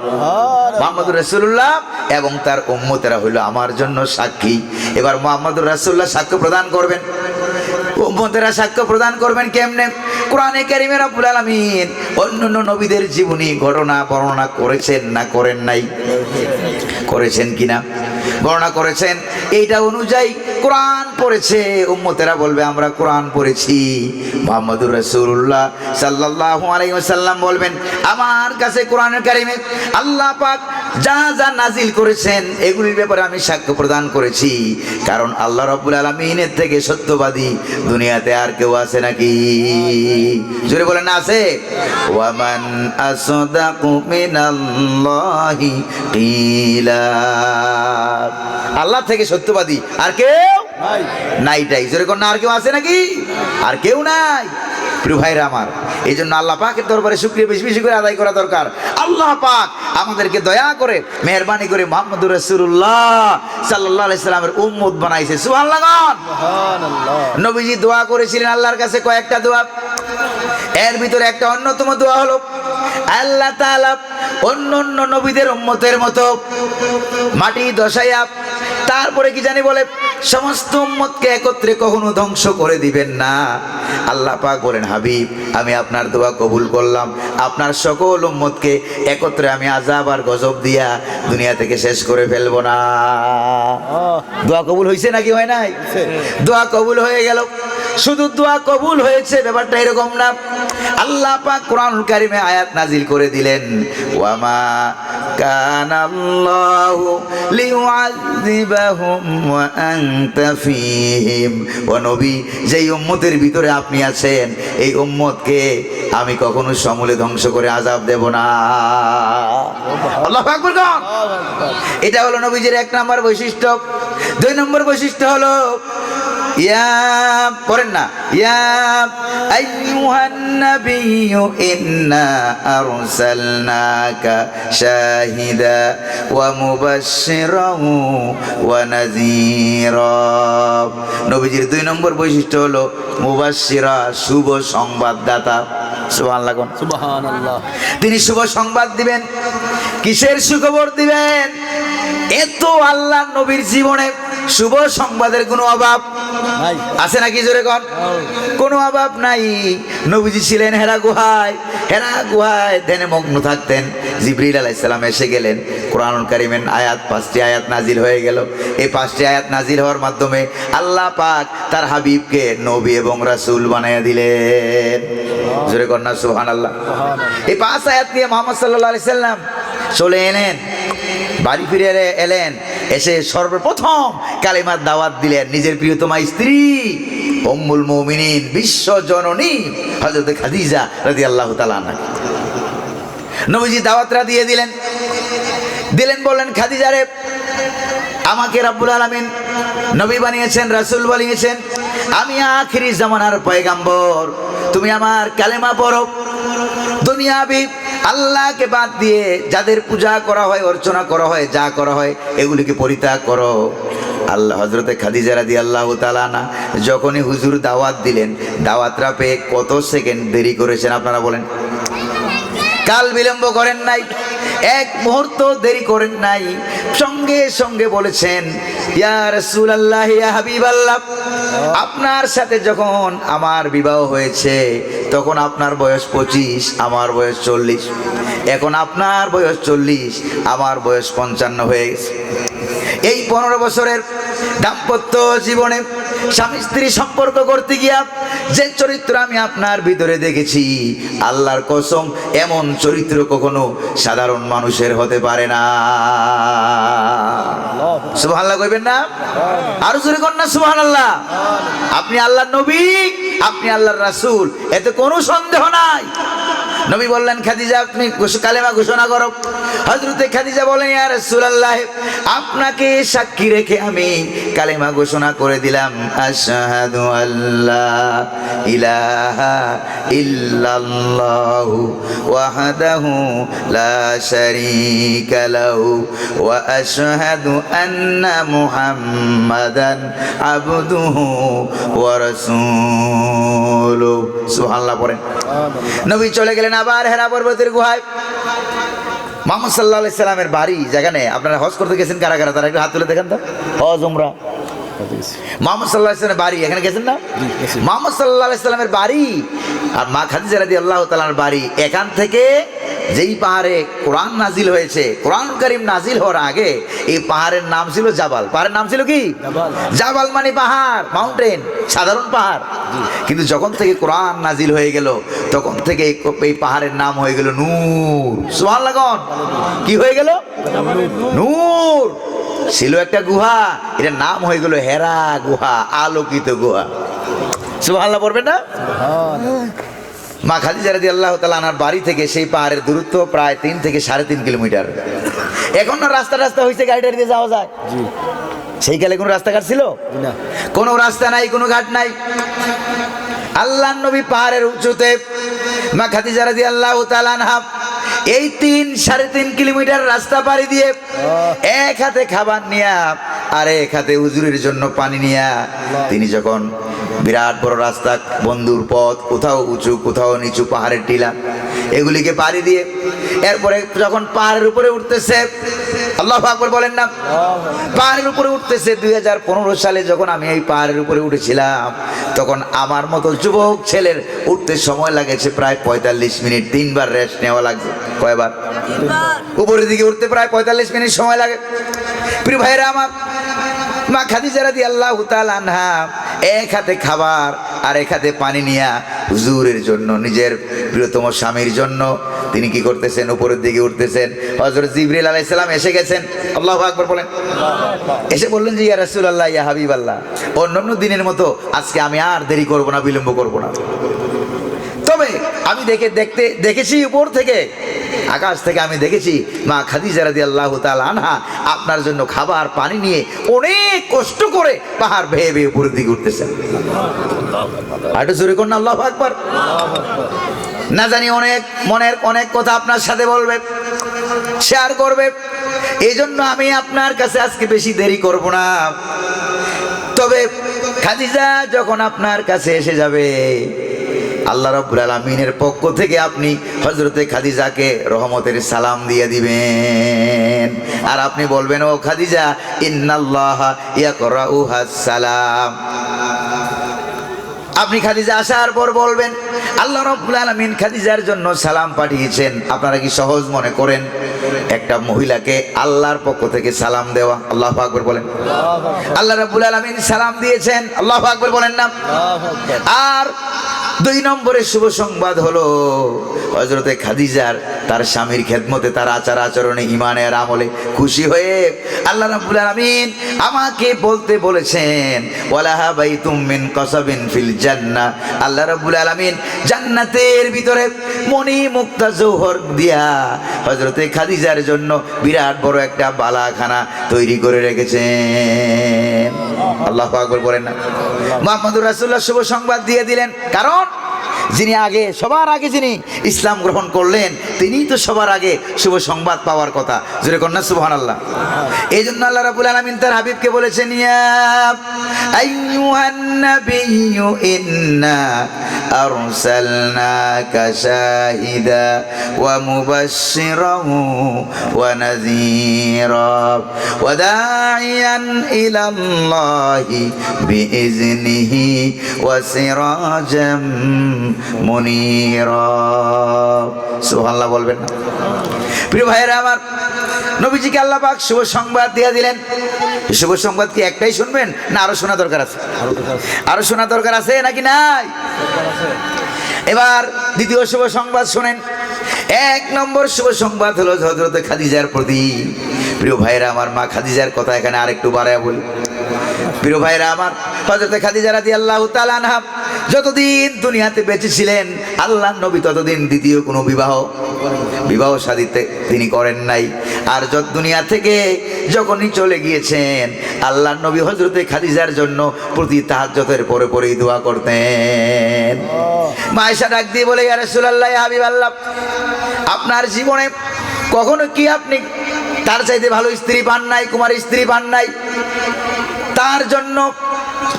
মুহাম্মদুর রাসূলুল্লাহ এবং তার উম্মতেরা হলো আমার জন্য সাক্ষী। এবার মুহাম্মদুর রাসূলুল্লাহ সাক্ষ্য প্রদান করবেন, উম্মতেরা সাক্ষ্য প্রদান করবেন কেমনে? কোরআনে কারীমে রব্বুল আলামিন অন্যান্য নবীদের জীবনী ঘটনা বর্ণনা করেছেন না করেন নাই? করেছেন কিনা? বর্ণনা করেছেন। এইটা অনুযায়ী কোরআন পড়েছে, উম্মতেরা বলবে আমরা কোরআন পড়েছি। মুহাম্মদুর রাসূলুল্লাহ সাল্লাল্লাহু আলাইহি ওয়াসাল্লাম বলবেন আমার কাছে কোরআনের কারীমে আল্লাহ পাক যা যা নাজিল করেছেন এগুলির ব্যাপারে আমি সাক্ষ্য প্রদান করেছি। কারণ আল্লাহ রাব্বুল আলামিনের থেকে সত্যবাদী দুনিয়াতে আর কেউ আছে নাকি? জোরে বলেন না আছে? ওয়ামান আসদাকু মিনাল্লাহি কিলা। আল্লাহ থেকে সত্যবাদী আর কেউ নাইটাই। জোরে কোন আর কেউ আছে নাকি? আর কেউ নাই। প্রিয় ভাইরা আমার, এই জন্য আল্লাহ পাকের দরবারে শুকরিয়া বেশি বেশি করে আদায় করা দরকার। আল্লাহ পাক আমাদেরকে দয়া করে মেহেরবানি করে মুহাম্মদুর রাসূলুল্লাহ সাল্লাল্লাহু আলাইহি সাল্লামের উম্মত বানাইছে। সুবহানাল্লাহ। সুবহানাল্লাহ। নবীজি দোয়া করেছিলেন আল্লাহর কাছে কয়েকটা দোয়া। এর ভিতরে একটা অন্যতম দোয়া হলো আল্লাহ তাআলা অন্যান্য নবীদের উম্মতের মতো মাটি দশাইয়া তারপরে কি জানি বলে সমস্ত উম্মতকে একত্রে কখনো ধ্বংস করে দিবেন না। আল্লাহ পাক বলেন হাবিব আমি আপনার দোয়া কবুল করলাম, আপনার সকল উম্মতকে একত্রে আমি আযাব আর গজব দিয়া দুনিয়া থেকে শেষ করে ফেলবো না। দোয়া কবুল হয়েছে নাকি হয় নাই? দোয়া কবুল হয়ে গেল। শুধু দোয়া কবুল হয়েছে ব্যাপারটা এরকম না। আল্লাহ পাক কোরআনুল কারীমে আয়াত নাজিল করে দিলেন ওয়ামা কানাল্লাহু লিউআযিবাহুম ওয়া আনতা ফীহিম। ও নবী, যেই উম্মতের ভিতরে আপনি আছেন এই উম্মতকে আমি কখনো সমূলে ধ্বংস করে আযাব দেব না। আল্লাহু আকবার। এটা হলো নবীজির 1 নম্বর বৈশিষ্ট্য। 2 নম্বর বৈশিষ্ট্য হলো ইয়া পড়েন না ইয়া আইয়ুহান নাবিয়্যু ইন্না আরসালনাকা শাহিদা ওয়া মুবাশশিরান ওয়া নাযীরা। নবীজির 2 নম্বর বৈশিষ্ট্য হলো মুবাশশিরা, শুভ সংবাদদাতা। সুবহানাল্লাহ। সুবহানাল্লাহ। তিনি শুভ সংবাদ দিবেন। কিসের সুখবর দিবেন? এত আল্লাহ নবীর জীবনে শুভ সংবাদের কোনো অভাব নাই। আছে নাকি? জোরে কর। কোনো অভাব নাই। নবীজি ছিলেন হেরা গুহায় ধ্যানে মগ্ন থাকতেন। জিবরিল আলাইহিস সালাম এসে গেলেন। কোরআনুল কারীমের আয়াত 5টি আয়াত নাজিল হয়ে গেল। এই 5টি আয়াত নাজিল হওয়ার মাধ্যমে আল্লাহ পাক তার হাবিবকে নবী এবং রাসূল বানিয়ে দিলেন। জোরে কর না সুবহানাল্লাহ। এই 5 আয়াত নিয়ে মুহাম্মদ সাল্লাল্লাহু আলাইহি সাল্লাম চলে এলেন, বাড়ি ফিরে এলেন। এসে সর্বপ্রথম কালিমার দাওয়াত দিলেন নিজের প্রিয়তমা স্ত্রী উম্মুল মুমিনিন বিশ্ব জননী হযরত খাদিজা রাদিয়াল্লাহু তাআলা আনহা। নবীজি দাওয়াতরা দিয়ে দিলেন। বললেন খাদিজা রে, আমাকে রব্বুল আলামিন নবী বানিয়েছেন, রাসূল বানিয়েছেন। আমি আখিরি জামানার পয়গাম্বর। তুমি আমার কালেমা পড়ো। দুনিয়াবি আল্লাহকে বাদ দিয়ে যাদের পূজা করা হয়, অর্চনা করা হয়, যা করা হয় এগুলিকে পরিত্যাগ করো। আল্লাহ হযরতে খাদিজা রাদিয়াল্লাহু তাআলা আনহা যখনই হুজুর দাওয়াত দিলেন, দাওয়াতটা পেয়ে কত সেকেন্ড দেরি করেছেন আপনারা বলেন? কাল বিলম্ব করেন নাই, 1 মুহূর্ত দেরি করেন নাই। সঙ্গে সঙ্গে বলেছেন ইয়া রাসূলুল্লাহ, ইয়া হাবিবাল্লাহ, আপনার সাথে যখন আমার বিবাহ হয়েছে তখন আপনার বয়স 25, আমার বয়স 40। এখন আপনার বয়স 40, আমার বয়স 55 হয়ে গেছে। এই 15 বছরের দাম্পত্য জীবনে স্বামী স্ত্রী সম্পর্ক করতে গিয়া যে চরিত্র আমি আপনার ভিতরে দেখেছি, আল্লাহর কসম এমন চরিত্র কখনো সাধারণ মানুষের হতে পারে না। সুবহানাল্লাহ কইবেন না? আরো জোরে কর না সুবহানাল্লাহ। আপনি আল্লাহর নবী, আপনি আল্লাহর রাসূল, এতে কোনো সন্দেহ নাই। নবী বললেন, খাদিজা আপনি কালেমা ঘোষণা করো। হযরতে খাদিজা বলেন, ইয়া রাসূলুল্লাহ, আপনাকে সাক্ষী রেখে আমি কালেমা ঘোষণা করে দিলাম, আশহাদু আল্লা ইলাহা ইল্লাল্লাহু ওয়াহদাহু লা শারীকা লাহু ওয়া আশহাদু আন্না মুহাম্মাদান আবদুহু ওয়া রাসূলুহু। সুবহানাল্লাহ পড়েন। নবী চলে গেলেন আবার হেরা পর্বতের গুহায়। মুহাম্মদ সাল্লাল্লাহু আলাইহি সাল্লামের বাড়ি যেখানে আপনারা হজ করতে গেছেন, কারা কারা তারা একটু হাত তুলে দেখেন তো। হজ উমরা মুহাম্মদ সাল্লাল্লাহু আলাইহি সাল্লামের বাড়ি এখানে গেছেন না? মুহাম্মদ সাল্লাল্লাহু আলাইহি সাল্লামের বাড়ি আর মা খাদিজা রাদিয়াল্লাহু তাআলার বাড়ি, এখান থেকে যেই পাহাড়ে কোরআন নাজিল হয়েছে, কোরআন কারীম নাজিল হওয়ার আগে এই পাহাড়ের নাম ছিল জাবাল। পাহাড়ের নাম ছিল কি? জাবাল মানে পাহাড়, মাউন্টেন, সাধারণ পাহাড়। কিন্তু যখন থেকে কোরআন নাজিল হয়ে গেল তখন থেকে এই পাহাড়ের নাম হয়ে গেল নূর। সুবহানাল্লাহ। কি হয়ে গেল? নূর। ছিল একটা গুহা, এটার নাম হয়ে গেল হেরা গুহা, আলোকিত গুহা। সুবহানাল্লাহ পড়বেন না? মা খাদিজা রাদিয়াল্লাহু তাআলা আনহার বাড়ি থেকে সেই পাহাড়ের দূরত্ব প্রায় 3 থেকে 3.5 কিলোমিটার। এখন না রাস্তা হয়েছে, গাড়ি দিয়ে যাওয়া যায়। সেই কালে কোনো রাস্তাঘাট ছিল না, কোনো রাস্তা নাই, কোনো ঘাট নাই। আল্লাহর নবী পাহাড়ের উঁচুতে, মা খাদিজা রাদিয়াল্লাহু তাআলা আনহা এই 3-3.5 কিলোমিটার রাস্তা পাড়ি দিয়ে এক হাতে খাবার নিয়া আর এক হাতে হুজুরের জন্য পানি নিয়া তিনি যখন বিরাট বড় রাস্তা, বন্ধুর পথ, কোথাও উঁচু কোথাও নিচু, পাহাড়ের টিলা, এগুলিকে পাড়ি দিয়ে এরপরে যখন পাহাড়ের উপরে উঠতেছে, আল্লাহু আকবার বলেন না, পাহাড়ের উপরে উঠতেছে। 2015 সালে যখন আমি এই পাহাড়ের উপরে উঠেছিলাম তখন আমার মতো যুবক ছেলের উঠতে সময় লাগেছে প্রায় 45 মিনিট। 3 বার রেস্ট নেওয়া লাগছে। কয়বার? উপরের দিকে উঠতে প্রায় 45 মিনিট সময় লাগে। প্রিয় ভাইরা আমার, মা খাদিজা রাদিয়াল্লাহু তাআলা আনহা এক হাতে খাবার আর এক হাতে পানি নিয়া হুজুরের জন্য, নিজের প্রিয়তম স্বামীর জন্য তিনি কি করতেছেন? উপরের দিকে উঠতেছেন। হযরত জিবরিল আলাইহিস সালাম এসে গেছেন। আল্লাহু আকবার বলেন। এসে বললেন যে, ইয়া রাসূলুল্লাহ, ইয়া হাবিবাল্লাহ, অন্যান্য দিনের মতো আজকে আমি আর দেরি করব না, বিলম্ব করব না। তবে আমি দেখেছি উপর থেকে, আকাশ থেকে আমি দেখেছি মা খাদিজা রাদিয়াল্লাহু তাআলা আনহা আপনার জন্য খাবার পানি নিয়ে অনেক কষ্ট করে পাহাড় বেয়ে বেয়ে উপরের দিকে উঠতেছেন। আরেকটু জোরে করুন আল্লাহু আকবার। না জানি অনেক মনের অনেক কথা আপনার সাথে বলবে, শেয়ার করবে, এই জন্য আমি আপনার কাছে আজকে বেশি দেরি করব না। তবে খাদিজা যখন আপনার কাছে এসে যাবে, আল্লাহ রাব্বুল আলামিনের পক্ষ থেকে আপনি হযরতে খাদিজাকে রহমতের সালাম দিয়ে দিবেন। আর আপনি বলবেন, ও খাদিজা, ইন্নাল্লাহা ইয়াকরাউহাস সালাম। আপনি খাদিজা আসার পর বলবেন, আল্লাহ রাব্বুল আলামিন খাদিজার জন্য সালাম পাঠিয়েছেন। আপনারা কি সহজ মনে করেন একটা মহিলাকে আল্লাহর পক্ষ থেকে সালাম দেওয়া? আল্লাহু আকবার বলেন। আল্লাহ রাব্বুল আলামিন সালাম দিয়েছেন। আল্লাহু আকবার বলেন না? আর 2 নম্বরের শুভ সংবাদ হলো হযরতে খাদিজার তার স্বামীর খেদমতে, তার আচার আচরণে, ঈমানের আমলে খুশি হয়ে আল্লাহ রাব্বুল আলামিন আমাকে বলতে বলেছেন, ওয়ালাহা বাইতুম মিন কাসাবিন ফিল জান্নাহ। আল্লাহ রাব্বুল আলামিন জান্নাতের ভিতরে মণি মুক্তা জওহর দিয়া হযরতে খাদিজার জন্য বিরাট বড় একটা বালাখানা তৈরি করে রেখেছেন। আল্লাহু আকবার বলেন না? মুহাম্মদুর রাসূলুল্লাহ শুভ সংবাদ দিয়ে দিলেন। কারণ যিনি আগে, সবার আগে যিনি ইসলাম গ্রহণ করলেন, তিনিই তো সবার আগে শুভ সংবাদ পাওয়ার কথা। জোরে কন্যা সুবহানাল্লাহ। এই জন্য আল্লাহ রাব্বুল আলামিন তার হাবিবকে বলেছেন, ইয়া আইয়ুহান নাবিয়্যু ইন্না আরসালনাকা শাহিদা ওয়া মুবাশশিরান ওয়া নাযীরা ওয়া দা'iয়ান ইলাল্লাহি বিইজনিহি ওয়া সিরাজাম মুনীরা। সুবহানাল্লাহ বলবেন না? প্রিয় ভাইরা আমার, নবীজিকে আল্লাহ পাক শুভ সংবাদ দিয়ে দিলেন। শুভ সংবাদ কি একটাই শুনবেন না আরো শোনা দরকার আছে? আরো শোনা দরকার আছে নাকি নাই? এবার দ্বিতীয় শুভ সংবাদ শোনেন। এক নম্বর শুভ সংবাদ হলো হযরত খাদিজার প্রতি। প্রিয় ভাইরা আমার, মা খাদিজার কথা এখানে আরেকটু বাড়ায় বলি। প্রিয় ভাইরা আমার, হযরত খাদিজা রাদিয়াল্লাহু তাআলা আনহা যতদিন দুনিয়াতে বেঁচে ছিলেন, আল্লাহর নবী ততদিন দ্বিতীয় কোনো বিবাহ শাদীতে তিনি করেন নাই। আর যত দুনিয়া থেকে যখনই চলে গিয়েছেন, আল্লাহর নবী হযরত খাদিজার জন্য প্রতি তাহাজ্জুদের পরে পরেই দোয়া করতেন। মা আয়েশা ডাক দিয়ে বলে, ইয়া রাসূলুল্লাহ, ইয়া হাবিবাল্লাহ, আপনার জীবনে কখনো কি আপনি তার চাইতে ভালো স্ত্রী পান নাই, কুমারী স্ত্রী পান নাই? তার জন্য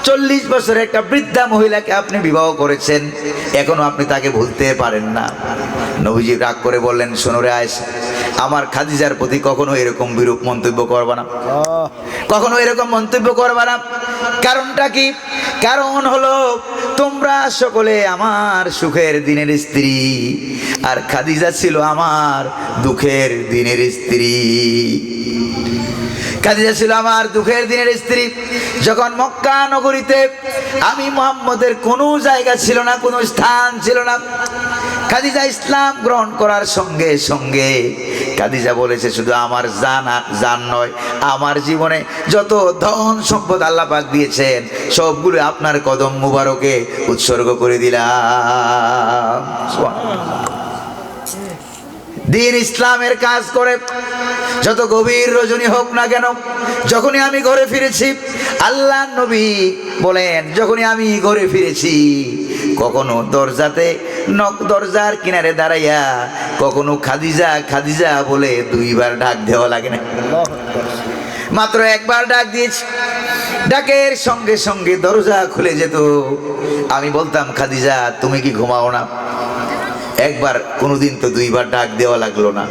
40 বছরের একটা বৃদ্ধা মহিলাকে আপনি বিবাহ করেছেন, এখনো আপনি তাকে ভুলতে পারেন না। নবীজি রাগ করে বললেন, শোনো রে আয়েশা, আমার খাদিজার প্রতি কখনো এরকম বিরূপ মন্তব্য করবা না, কখনো এরকম মন্তব্য করবা না। কারণটা কি? কারণ হলো তোমরা সকলে আমার সুখের দিনের স্ত্রী, আর খাদিজা ছিল আমার দুঃখের দিনের স্ত্রী। খাদিজা ছিল আমার দুঃখের দিনের স্ত্রী। যখন মক্কা নগরীতে আমি মুহাম্মদের কোনো জায়গা ছিল না, কোনো স্থান ছিল না, খাদিজা ইসলাম গ্রহণ করার সঙ্গে সঙ্গে খাদিজা বলেছে, শুধু আমার জান নয়, আমার জীবনে যত ধন সম্পদ আল্লাহ পাক দিয়েছেন সবগুলো আপনার কদম মুবারকে উৎসর্গ করে দিলাম। দিন ইসলামের কাজ করে যত গভীর রজনী হোক না কেন, যখনই আমি ঘরে ফিরেছি, আল্লাহ নবী বলেন, যখনই আমি ঘরে ফিরেছি, কখনো দরজার কিনারে দাঁড়াইয়া কখনো খাদিজা খাদিজা বলে 2 বার ডাক দেওয়া লাগে না, মাত্র 1 বার ডাক দিয়েছি। ডাকের সঙ্গে সঙ্গে দরজা খুলে যেত। আমি বলতাম, খাদিজা তুমি কি ঘুমাও না? একবার, কোনোদিন তো 2 বার ডাক দেওয়া লাগলো না।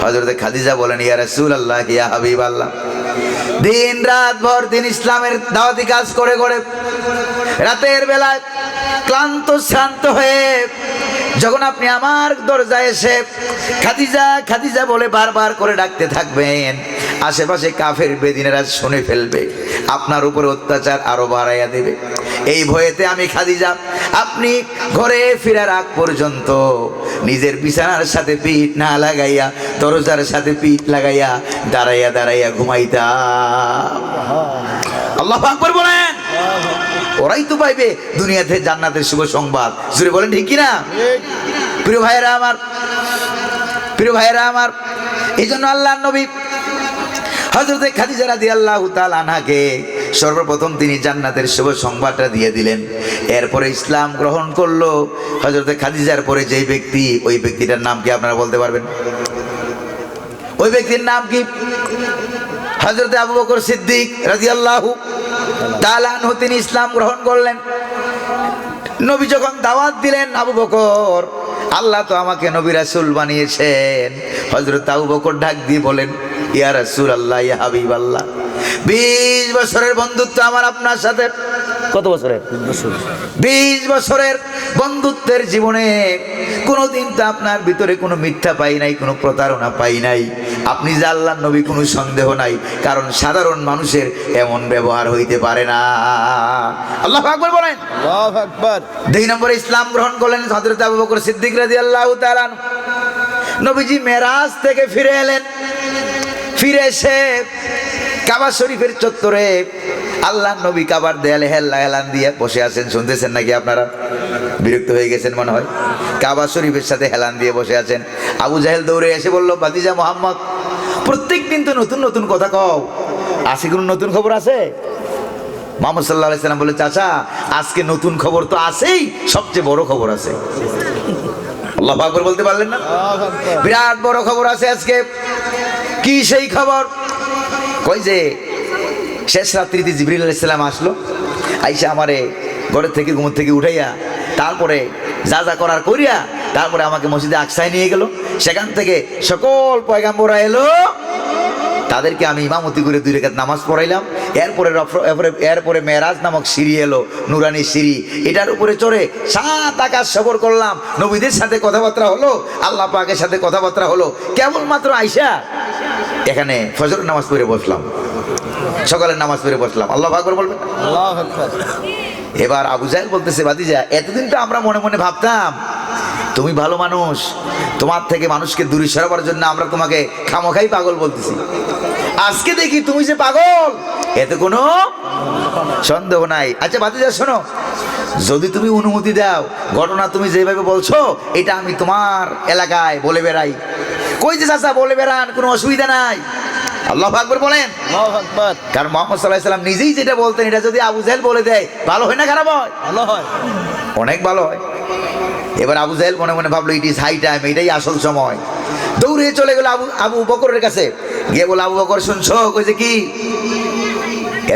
হযরত খাদিজা বলেন, ইয়া রাসূলুল্লাহ, ইয়া হাবিবাল্লাহ, দিন রাত ভর দিন ইসলামের দাওয়াতি কাজ করে করে রাতের বেলায় ক্লান্ত শ্রান্ত হয়ে যখন আপনি আমার দরজায় এসে খাদিজা খাদিজা বলে বারবার করে ডাকতে থাকবেন, আশেপাশে কাফের বেদিনেরা শুনে ফেলবে, আপনার উপরে অত্যাচার আরো বাড়াইয়া দেবে। এই ভয়েতে আমি খাদিজা আপনি ঘরে ফেরার আগ পর্যন্ত নিজের বিছানার সাথে পিঠ না লাগাইয়া, দরজার সাথে পিঠ লাগাইয়া দাঁড়াইয়া দাঁড়াইয়া ঘুমাইতাম। আল্লাহু আকবার বলেন। ওরাই তো পাইবে দুনিয়াতে জান্নাতের শুভ সংবাদ। জোরে বলেন ঠিক কিনা? প্রিয় ভাইয়েরা আমার, প্রিয় ভাইয়েরা আমার, এই জন্য আল্লাহর নবী হযরত খাদিজা রাদিয়াল্লাহু তাআলা আনহাকে সর্বপ্রথম তিনি জান্নাতের শুভ সংবাদটা দিয়ে দিলেন। এরপরে ইসলাম গ্রহণ করলো হযরত খাদিজার পরে যেই ব্যক্তি, ওই ব্যক্তিটার নাম কি আপনারা বলতে পারবেন? ওই ব্যক্তির নাম কি? হযরত আবু বকর সিদ্দিক রাদিয়াল্লাহু তাআলা আনহু, তিনি ইসলাম গ্রহণ করলেন। নবী যখন দাওয়াত দিলেন, আবু বকর, আল্লাহ তো আমাকে নবী রাসূল বানিয়েছেন। হযরত আবু বকর ডাক দিয়ে বলেন, ইয়া রাসূলুল্লাহ, ইয়া হাবিবাল্লাহ, 20 বছরের বন্ধুত্ব আমার আপনার সাথে। কত বছরের? 20 বছরের বন্ধুত্বের জীবনে কোনোদিন তো আপনার ভিতরে কোনো মিথ্যা পাই নাই, কোনো প্রতারণা পাই নাই। আপনি যে আল্লাহর নবী কোনো সন্দেহ নাই, কারণ সাধারণ মানুষের এমন ব্যবহার হইতে পারে না। আল্লাহু আকবার বলেন। আল্লাহু আকবার। 2 নম্বরে ইসলাম গ্রহণ করলেন হযরত আবু বকর সিদ্দিক রাদিয়াল্লাহু তাআলা। নবীজি মেরাজ থেকে ফিরে এলেন। ফিরে এসে কাবা শরীফের চত্বরে আল্লাহর নবী কাবার দেয়ালে হেলান দিয়ে বসে আছেন। শুনতেছেন নাকি আপনারা? বিরক্ত হয়ে গেছেন মনে হয়। কাবা শরীফের সাথে হেলান দিয়ে বসে আছেন। আবু জাহেল দৌড়ে এসে বলল, ভাতিজা মুহাম্মদ, প্রত্যেক দিন তো নতুন নতুন কথা কও, আজকে কোনো নতুন খবর আছে? মুহাম্মদ সাল্লাল্লাহু আলাইহি সাল্লাম বলে, চাচা, আজকে নতুন খবর তো আছেই, সবচেয়ে বড় খবর আছে। আল্লাহু আকবার বলতে পারলেন না? বিরাট বড় খবর আছে আজকে। কি সেই খবর? কই যে শেষ রাত্রিতে জিবরিল আলাইহিস সালাম আসলো, আইসা আমারে ঘরের থেকে ঘুম থেকে উঠাইয়া তারপরে যা যা করার করিয়া তারপরে আমাকে মসজিদে আকসায় নিয়ে গেল। সেখান থেকে সকল পয়গাম্বররা এলো, তাদেরকে আমি ইমামতি করে 2 রাকাত নামাজ পড়াইলাম। এরপরে মেরাজ নামক সিঁড়ি এলো, নুরানি সিঁড়ি, এটার উপরে চড়ে 7 আকাশ সফর করলাম। নবীদের সাথে কথাবার্তা হলো, আল্লাহ পাকের সাথে কথাবার্তা হলো। কেবলমাত্র আইসা এখানে ফজরের নামাজ পড়ে বসলাম, সকালের নামাজ পড়ে বসলাম, আল্লাহু আকবার বলবেন। আল্লাহু আকবার। এবার আবু জাহেল বলতেছে, ভাতিজা এতদিন তো আমরা মনে মনে ভাবতাম তুমি ভালো মানুষ, তোমার থেকে মানুষকে দূরে সরাবার জন্য আমরা তোমাকে খামোখাই পাগল বলতেছি, আজকে দেখি তুমি যে পাগল এতে কোনো সন্দেহ নাই। আচ্ছা ভাতিজা শোনো, যদি তুমি অনুমতি দাও, ঘটনা তুমি যেভাবে বলছো এটা আমি তোমার এলাকায় বলে বেড়াই। কই যে চাচা বলে বেড়ান, কোনো অসুবিধা নাই। আল্লাহু আকবার বলেন। আল্লাহু আকবার। কারণ মুহাম্মদ সাল্লাল্লাহু আলাইহি সাল্লাম নিজেই যেটা বলতেন, এটা যদি আবু জাহেল বলে দেয় ভালো হয় না খারাপ হয়? ভালো হয়। অনেক ভালো হয়। এবার আবু জাহেল মনে মনে ভাবলো ইট ইজ হাই টাইম, এটাই আসল সময়। দৌড়ে চলে গেল আবু বকরের কাছে, গিয়ে বলে, আবু বকর শুনছো? কইছে কি?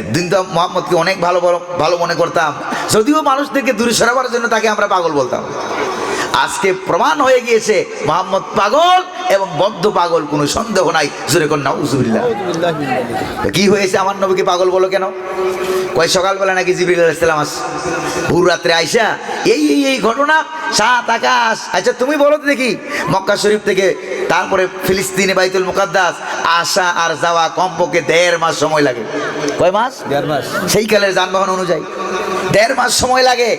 একদিন তো মোহাম্মদকে অনেক ভালো মনে করতাম, যদিও মানুষদেরকে দূরে সরাবার জন্য তাকে আমরা পাগল বলতাম। আজকে প্রমাণ হয়ে গিয়েছে মোহাম্মদ পাগল এবং বদ্ধ পাগল, কোনো সন্দেহ নাই। জোরে কোন নাউজুবিল্লাহ। আউযুবিল্লাহি মিন যালিক। কি হয়েছে, আমার নবীকে পাগল বলো কেন? কয় সকালবেলা নাকি জিবরিল আলাইহিস সালাম ভোর রাত্রে আইসা এই ঘটনা, সাত আকাশ। আচ্ছা তুমি বলো তো দেখি, মক্কা শরীফ থেকে তারপরে ফিলিস্তিনে বাইতুল মুকাদ্দাস আসা আর যাওয়া কমপক্ষে 1.5 মাস সময় লাগে। কয় মাস? 1.5 মাস। সেই কালের যানবাহন অনুযায়ী 1.5 মাস সময় লাগে।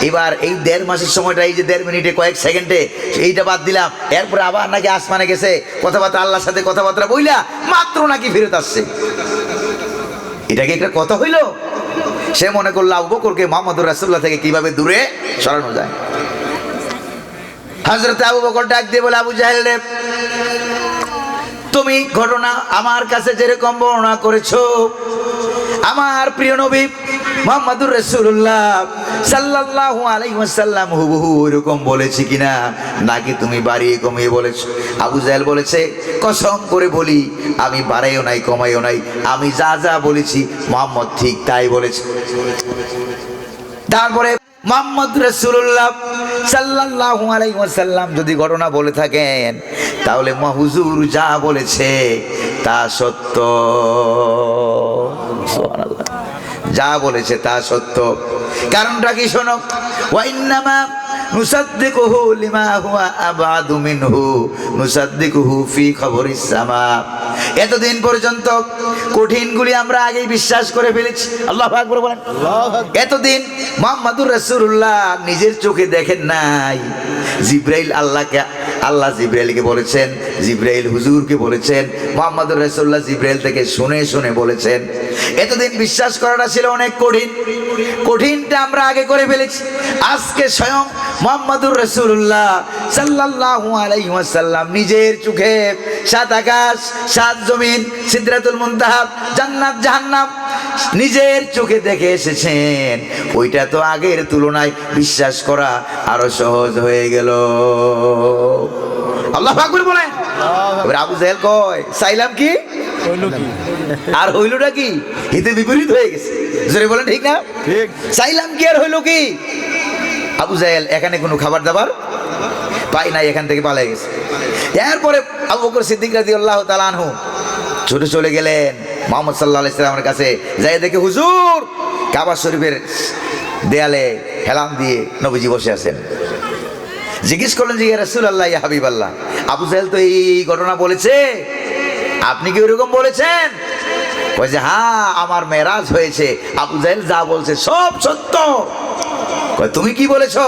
এবার এই 1.5 মাসের সময়টা, এই যে 1.5 মিনিটে কয়েক সেকেন্ডে, এইটা বাদ দিলাম, এরপরে আবার নাকি আসমানে গেছে, কথাবার্তা আল্লাহর সাথে কথাবার্তা বইলা মাত্র নাকি ফেরত আসছে। এটা কি একটা কথা হইল? সে মনে করলো আবু বকরকে মুহাম্মদুর রাসূলুল্লাহ থেকে কিভাবে দূরে সরানো যায়। হযরত আবু বকর ডাক দিয়ে বলে, আবু জাহেল রে, তুমি ঘটনা আমার কাছে যেরকম বর্ণনা করেছো, আমার প্রিয় নবী মুহাম্মদুর রাসূলুল্লাহ সাল্লাল্লাহু আলাইহি ওয়াসাল্লাম হুবহু এরকম বলেছে কিনা, নাকি তুমি বাড়িয়ে কমিয়ে বলেছো? আবু জাহেল বলেছে, কসম করে বলি আমি বাড়াইও নাই কমাইও নাই, আমি যা যা বলেছি মুহাম্মদ ঠিক তাই বলেছে। তারপরে মুহাম্মদ রাসূলুল্লাহ সাল্লাল্লাহু আলাইহি ওয়াসাল্লাম যদি ঘটনা বলে থাকেন, তাহলে হুজুর যা বলেছে তা সত্য। সুবহানাল্লাহ, যা বলেছে তা সত্য। কারণটা কি শোনো, ওয়া ইন্নামা নুসাদ্দিকুহু লিমা হুয়া আবাদু মিনহু নুসাদ্দিকুহু ফি খবরিস সামা। এতদিন পর্যন্ত কঠিনগুলি আমরা আগেই বিশ্বাস করে ফেলেছি। আল্লাহু আকবার বলেন। আল্লাহু আকবার। এতদিন মুহাম্মদুর রাসূলুল্লাহ নিজের চোখে দেখেন নাই, জিবরাইল আল্লাহ জিবরাইলকে বলেছেন, জিবরাইল হুজুরকে বলেছেন, মুহাম্মদুর রাসূলুল্লাহ জিবরাইল থেকে শুনে শুনে বলেছেন। এতদিন বিশ্বাস করাটা ছিল অনেক কঠিন, কঠিনটা আমরা আগে করে ফেলেছি। আজকে স্বয়ং মুহাম্মদুর রাসূলুল্লাহ সাল্লাল্লাহু আলাইহি ওয়াসাল্লাম নিজের চোখে সাত আকাশ, সাত জমিন, সিদরাতুল মুনতাহা, জান্নাত জাহান্নাম নিজের চোখে দেখে এসেছেন। ওইটা তো আগের তুলনায় বিশ্বাস করা আরো সহজ হয়ে গেল। আল্লাহু আকবার বলেন। এবার আবু জাহেল কয়, চাইলাম কি হইল কি? আর হইলটা কি? হিতে বিপরীত হয়ে গেছে। জোরে বলেন ঠিক না? ঠিক। চাইলাম কি আর হইল কি? আবু জাহেল এখানে কোনো খাবার দাবার পাই নাই, এখান থেকে পালিয়ে গেছে। এরপরে আবু বকর সিদ্দিক রাদিয়াল্লাহু তাআলা আনহু ছুটে চলে গেলেন মুহাম্মদ সাল্লাল্লাহু আলাইহি ওয়াসাল্লামের কাছে। যাই দেখে হুজুর কাবা শরীফের দেয়ালে হেলান দিয়ে নবীজি বসে আছেন। জিজ্ঞেস করলেন যে ইয়া রাসূলুল্লাহ, ইয়া হাবিবাল্লাহ, আবু জাহেল তো এই ঘটনা বলেছে, আপনি কি ওরকম বলেছেন? কইছে, হ্যাঁ আমার মেরাজ হয়েছে, আবু জাহেল যা বলছে সব সত্য। কয় তুমি কি বলেছো?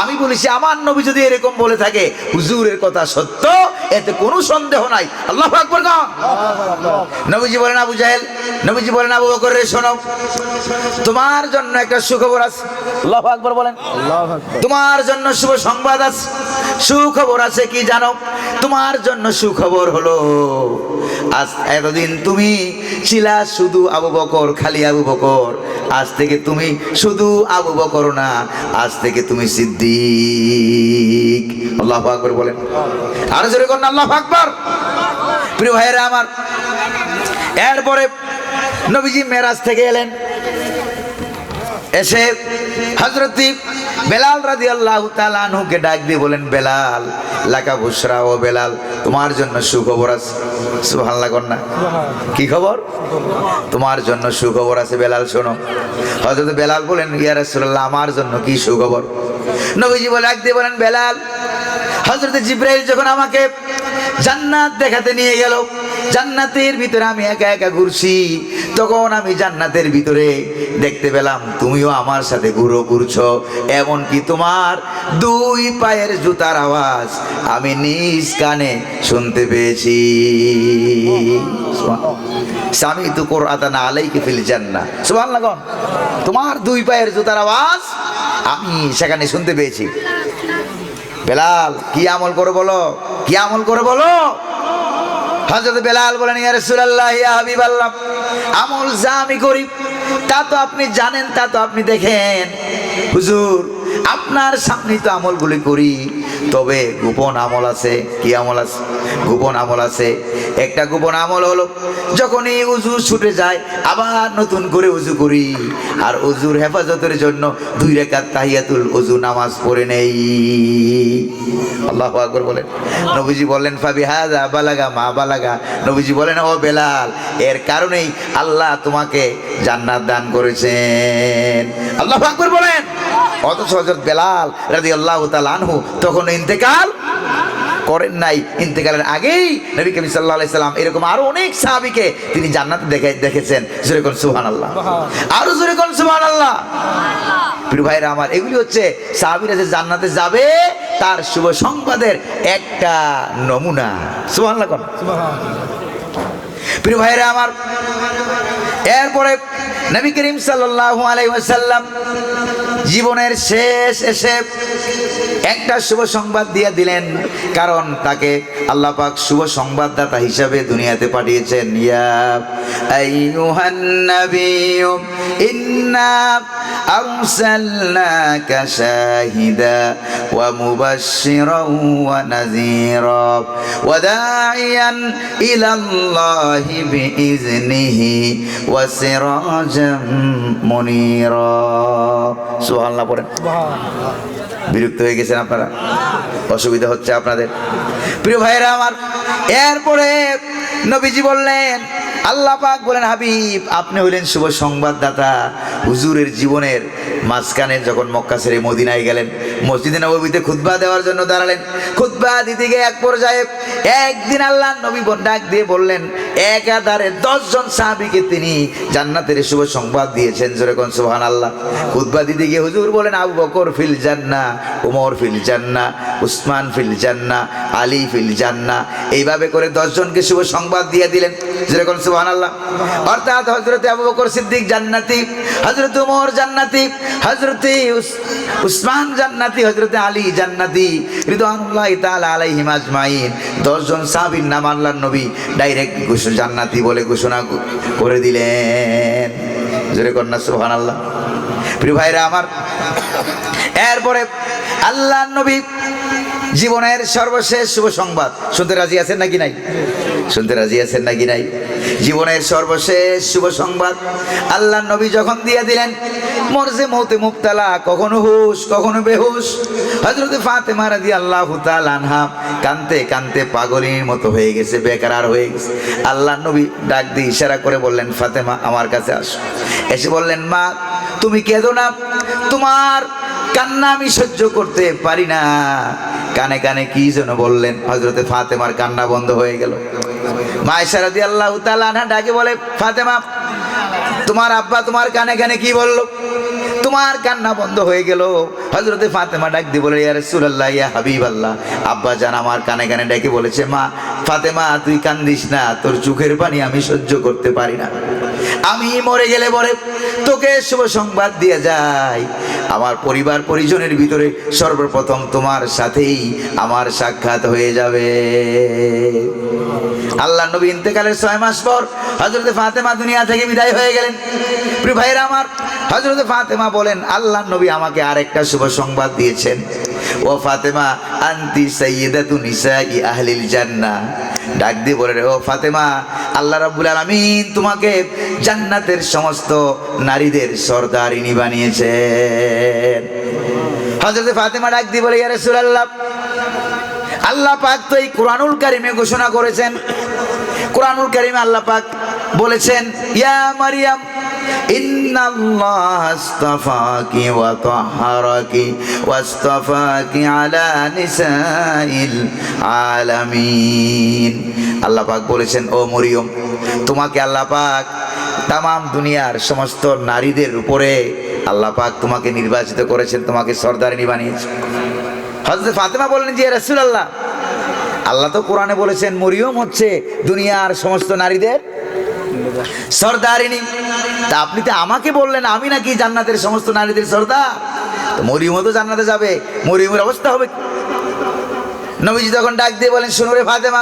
আমি বলেছি আমার নবী যদি এরকম বলে থাকে হুজুরের কথা সত্য, এতে কোনো সন্দেহ নাই। আল্লাহু আকবার গান। নবীজি বলেন, আবু জাহেল, নবীজি বলেন, আবু বকর রে শোনো, তোমার জন্য একটা সুখবর আছে। আল্লাহু আকবার বলেন। আল্লাহু আকবার। তোমার জন্য শুভ সংবাদ আছে। সুখবর আছে কি জানো? তোমার জন্য সুখবর হলো, আজ এতদিন তুমি ছিলা শুধু আবু বকর, খালি আবু বকর, আজ থেকে তুমি শুধু আবু বকর না, আজ থেকে তুমি সিদ্দিক। আল্লাহু আকবার বলেন। আর জোরে করুন আল্লাহু আকবার। প্রিয় ভাইয়েরা আমার, এরপরে নবীজি মেরাজ থেকে এলেন, এসে হযরত বেলাল রাদিয়াল্লাহু তাআলা আনহুকে ডাক দিয়ে বলেন, বেলাল লাকা বুশরা, ও বেলাল তোমার জন্য সুখবর আছে। সুবহানাল্লাহ কন্যা, কি খবর? তোমার জন্য সুখবর আছে বেলাল, শোনো। হযরত বেলাল বলেন, ইয়া রাসূলুল্লাহ আমার জন্য কি সুখবর? নবীজি বলে ডাক দিয়ে বলেন, বেলাল হযরত জিবরাইল যখন আমাকে জান্নাত দেখাতে নিয়ে গেল, জান্নাতের ভিতরে আমি একা একা ঘুরছি, তখন আমি জান্নাতের ভিতরে দেখতে পেলাম তুমিও আমার সাথে ঘুরছো, এমনকি তোমার দুই পায়ের জুতার আওয়াজ আমি নিজ কানে শুনতে পেয়েছি। সামিতু কুরআতান আলাইকা ফিল জান্নাহ, সুবহানাল্লাহ। তোমার দুই পায়ের জুতার আওয়াজ আমি সেখানে শুনতে পেয়েছি। বেলাল কি আমল করে বলো, কি আমল করে বলো? হযরত বেলাল বলেন, ইয়া রাসূলুল্লাহ, ইয়া হাবিবাল্লাহ, আমল যা আমি করি তা তো আপনি জানেন, তা তো আপনি দেখেন। হুজুর, আপনার সামনে তো আমলগুলি করি, তবে গোপন আমল আছে। কি আমল আছে? গোপন আমল আছে। একটা গোপন আমল হলো, যখনই উজু ছুটে যায় আবার নতুন করে উজু করি, আর উজুর হেফাজতের জন্য 2 রাকাত তাহিয়াতুল উজু নামাজ পড়ে নেই। আল্লাহু আকবার বলেন। নবীজি বললেন, ফাবিহাযা বালাগা মা বালাগা। নবীজি বলেন, ও বেলাল, এর কারণেই আল্লাহ তোমাকে জান্নাত দান করেছেন। আল্লাহু আকবার বলেন। অথচ হযরত বেলাল রাদিয়াল্লাহু তাআলা আনহু তখন ইন্তেকাল করেন নাই। ইন্তেকালের আগেই নবী করিম সাল্লাল্লাহু আলাইহি সাল্লাম এরকম আরো অনেক সাহাবীকে তিনি জান্নাতে দেখেছেন। জোরে কোন সুবহানাল্লাহ, আরো জোরে কোন সুবহানাল্লাহ। প্রিয় ভাইরা আমার, এগুলি হচ্ছে সাহাবীরা যে জান্নাতে যাবে তার শুভ সংবাদের একটা নমুনা। সুবহানাল্লাহ কোন। প্রিয় ভাইরা আমার, এরপরে নবী করিম সাল্লাল্লাহু আলাইহি ওয়াসাল্লাম জীবনের শেষ এসে একটা শুভ সংবাদ দিয়ে দিলেন, কারণ তাকে আল্লাহ পাক শুভ সংবাদদাতা হিসাবে দুনিয়াতে পাঠিয়েছেন। ইয়া আইয়ুহান নাবিয়্যু ইন্না আরসালনাকা শাহিদা ওয়া মুবাশশিরান ওয়া নাযীরা ওয়া দাঈয়ান ইলাল্লাহি বিইজনিহি ওয়া সিরাজাম মুনীরা। সুবহানাল্লাহ পড়েন। বিরক্ত হয়ে গেছেন আপনারা? অসুবিধা হচ্ছে আপনাদের? প্রিয় ভাইরা আমার, এরপরে নবীজি বললেন, আল্লাহ পাক বলেন, হাবিব আপনি হইলেন শুভ সংবাদদাতা। হুজুরের জীবনের মাঝখানে যখন মক্কা ছেড়ে মদিনায় গেলেন, মসজিদে নববীতে খুতবা দেওয়ার জন্য দাঁড়ালেন। খুতবা দিতে গিয়ে এক পর্যায়ে একদিন আল্লাহ নবী ডাক দিয়ে বললেন, একাধারে 10 জন সাহাবীকে তিনি জান্নাতের শুভ সংবাদ দিয়েছেন। জোরে কোন সুবহানাল্লাহ। খুতবা দিতে গিয়ে হুজুর বলেন, আবু বকর ফিল জান্নাহ, উমর ফিল জান্নাহ, উসমান ফিল জান্নাহ, আলী ফিল জান্নাহ, এইভাবে করে 10 জনকে শুভ সংবাদ দিয়ে দিলেন। জোরে কোন সুবহানাল্লাহ। অর্থাৎ হযরত আবু বকর সিদ্দিক জান্নাতি, হযরত উমর জান্নাতি, হযরত উসমান জান্নাতি, হযরত আলী জান্নাতি রিদওয়ানুল্লাহি তাআলা আলাইহিম আজমাইন। 10 জন সাহাবীর নাম আল্লাহর নবী ডাইরেক্ট জান্নাতি বলে ঘোষণা করে দিলেন। জোরে কন্যা সুবহানাল্লাহ। প্রিয় ভাইরা আমার, এরপরে আল্লাহর নবী জীবনের সর্বশেষ শুভ সংবাদ শুনতে রাজি আছেন নাকি নাই? শুনতে রাজি আছেন নাকি নাই? জীবনের সর্বশেষ শুভ সংবাদ আল্লাহর নবী যখন দিয়ে দিলেন, মরজে মৌতে মুবতালা, কখনো হুশ কখনো বেহুশ। হযরত ফাতেমা রাদিয়াল্লাহু তাআলা আনহা কানতে কানতে পাগলের মতো হয়ে গেছে, বেকরার হয়ে গেছে। আল্লাহর নবী ডাক দিয়ে ইশারা করে বললেন, ফাতেমা আমার কাছে আসো। এসে বললেন, মা তুমি কেঁদো না, তোমার কান্না আমি সহ্য করতে পারি না। কানে কানে কি যেন বললেন, হযরতে ফাতেমার কান্না বন্ধ হয়ে গেল। মা আয়েশা রাদিয়াল্লাহু তাআলা আনহা ডাকে বলে, ফাতেমা তোমার আব্বা তোমার কানে কানে কি বললো? তোমার কান্না বন্ধ হয়ে গেল। হযরতে ফাতেমা ডাক দিয়ে বলে, ইয়া রাসূলুল্লাহ, ইয়া হাবিবাল্লাহ, আব্বা জান আমার কানে কানে ডেকে বলেছে, মা ফাতেমা তুই কান্দিস না, তোর চোখের পানি আমি সহ্য করতে পারি না। আমি মরে গেলে পরে তোকে শুভ সংবাদ দিয়ে যাই, আমার পরিবার পরিজনের ভিতরে সর্বপ্রথম তোমার সাথেই আমার সাক্ষাৎ হয়ে যাবে। আল্লাহ নবী ইন্তেকালের 6 মাস পর হযরতে ফাতেমা দুনিয়া থেকে বিদায় হয়ে গেলেন। প্রিয় ভাইরা আমার, হযরতে ফাতেমা বলেন, আল্লাহ নবী আমাকে আরেকটা শুভ সংবাদ দিয়েছেন। ও ফাতেমা আনতি সাইয়্যিদাতু নিসাই আহলিল জান্নাহ। ডাক দিয়ে বলে, ও ফাতেমা, আল্লাহ রাব্বুল আলামিন তোমাকে জান্নাতের সমস্ত নারীদের সরদারিনী বানিয়েছেন। হযরতে ফাতেমা ডাক দিয়ে বলে, ইয়া রাসূলুল্লাহ, আল্লাহ পাক তো এই কুরআনুল কারীমে ঘোষণা করেছেন, কুরআনুল কারীমে আল্লাহ পাক বলেছেন, ইয়া মারইয়াম ইন্নাল্লাহ আস্তাফাকি ওয়া তাহহারাকি ওয়াস্তাফাকি আলা নিসাইল আলামিন। আল্লাহ পাক বলেছেন, ও মরিয়ম, তোমাকে আল্লাহ পাক তামাম দুনিয়ার সমস্ত নারীদের উপরে আল্লাহ পাক তোমাকে নির্বাচিত করেছেন, তোমাকে সর্দারিনী বানিয়েছেন। হযরত ফাতেমা বললেন, যে রাসূলুল্লাহ, আল্লাহ তো কোরআনে বলেছেন মরিয়ম হচ্ছে দুনিয়ার সমস্ত নারীদের সর্দারিনী, তা আপনি তো আমাকে বললেন আমি নাকি জান্নাতের সমস্ত নারীদের সর্দার, তো মরিয়মও তো জান্নাতে যাবে, মরিয়মের অবস্থা হবে কি? নবীজি তখন ডাক দিয়ে বলেন, শোনো রে ফাতেমা,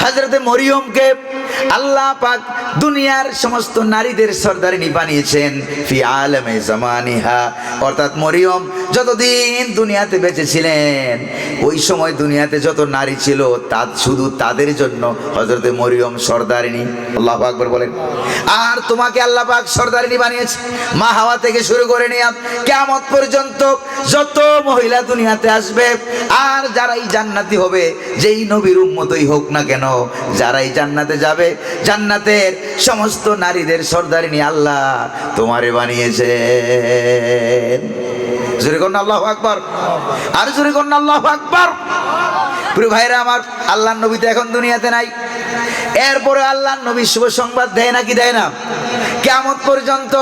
হযরতে মরিয়মকে আল্লাহ পাক দুনিয়ার সমস্ত নারীদের সর্দারিনী বানিয়েছেন ফি আলামে জামানিহা, অর্থাৎ মরিয়ম যতদিন দুনিয়াতে বেঁচে ছিলেন ওই সময় দুনিয়াতে যত নারী ছিল তা শুধু তাদের জন্য হযরতে মরিয়ম সর্দারিনী। আল্লাহু আকবার বলেন। আর তোমাকে আল্লাহ পাক সর্দারিনী বানিয়েছে মা হাওয়া থেকে শুরু করে নিয়ে কিয়ামত পর্যন্ত যত মহিলা দুনিয়াতে আসবে আর যারাই জান্নাতি হবে, যেই নবীর উম্মতই হোক না কেন, যারাই জান্নাতে যাবে, জান্নাতের সমস্ত নারীদের সর্দারিনী আল্লাহ তোমারে বানিয়েছেন। জোরে করুন আল্লাহু আকবার, আর জোরে করুন আল্লাহু আকবার। প্রিয় ভাইরা আমার, আল্লাহর নবী তো এখন দুনিয়াতে নাই, এরপরে আল্লাহর নবী শুভ সংবাদ দেয় নাকি দেয় না? কিয়ামত পর্যন্ত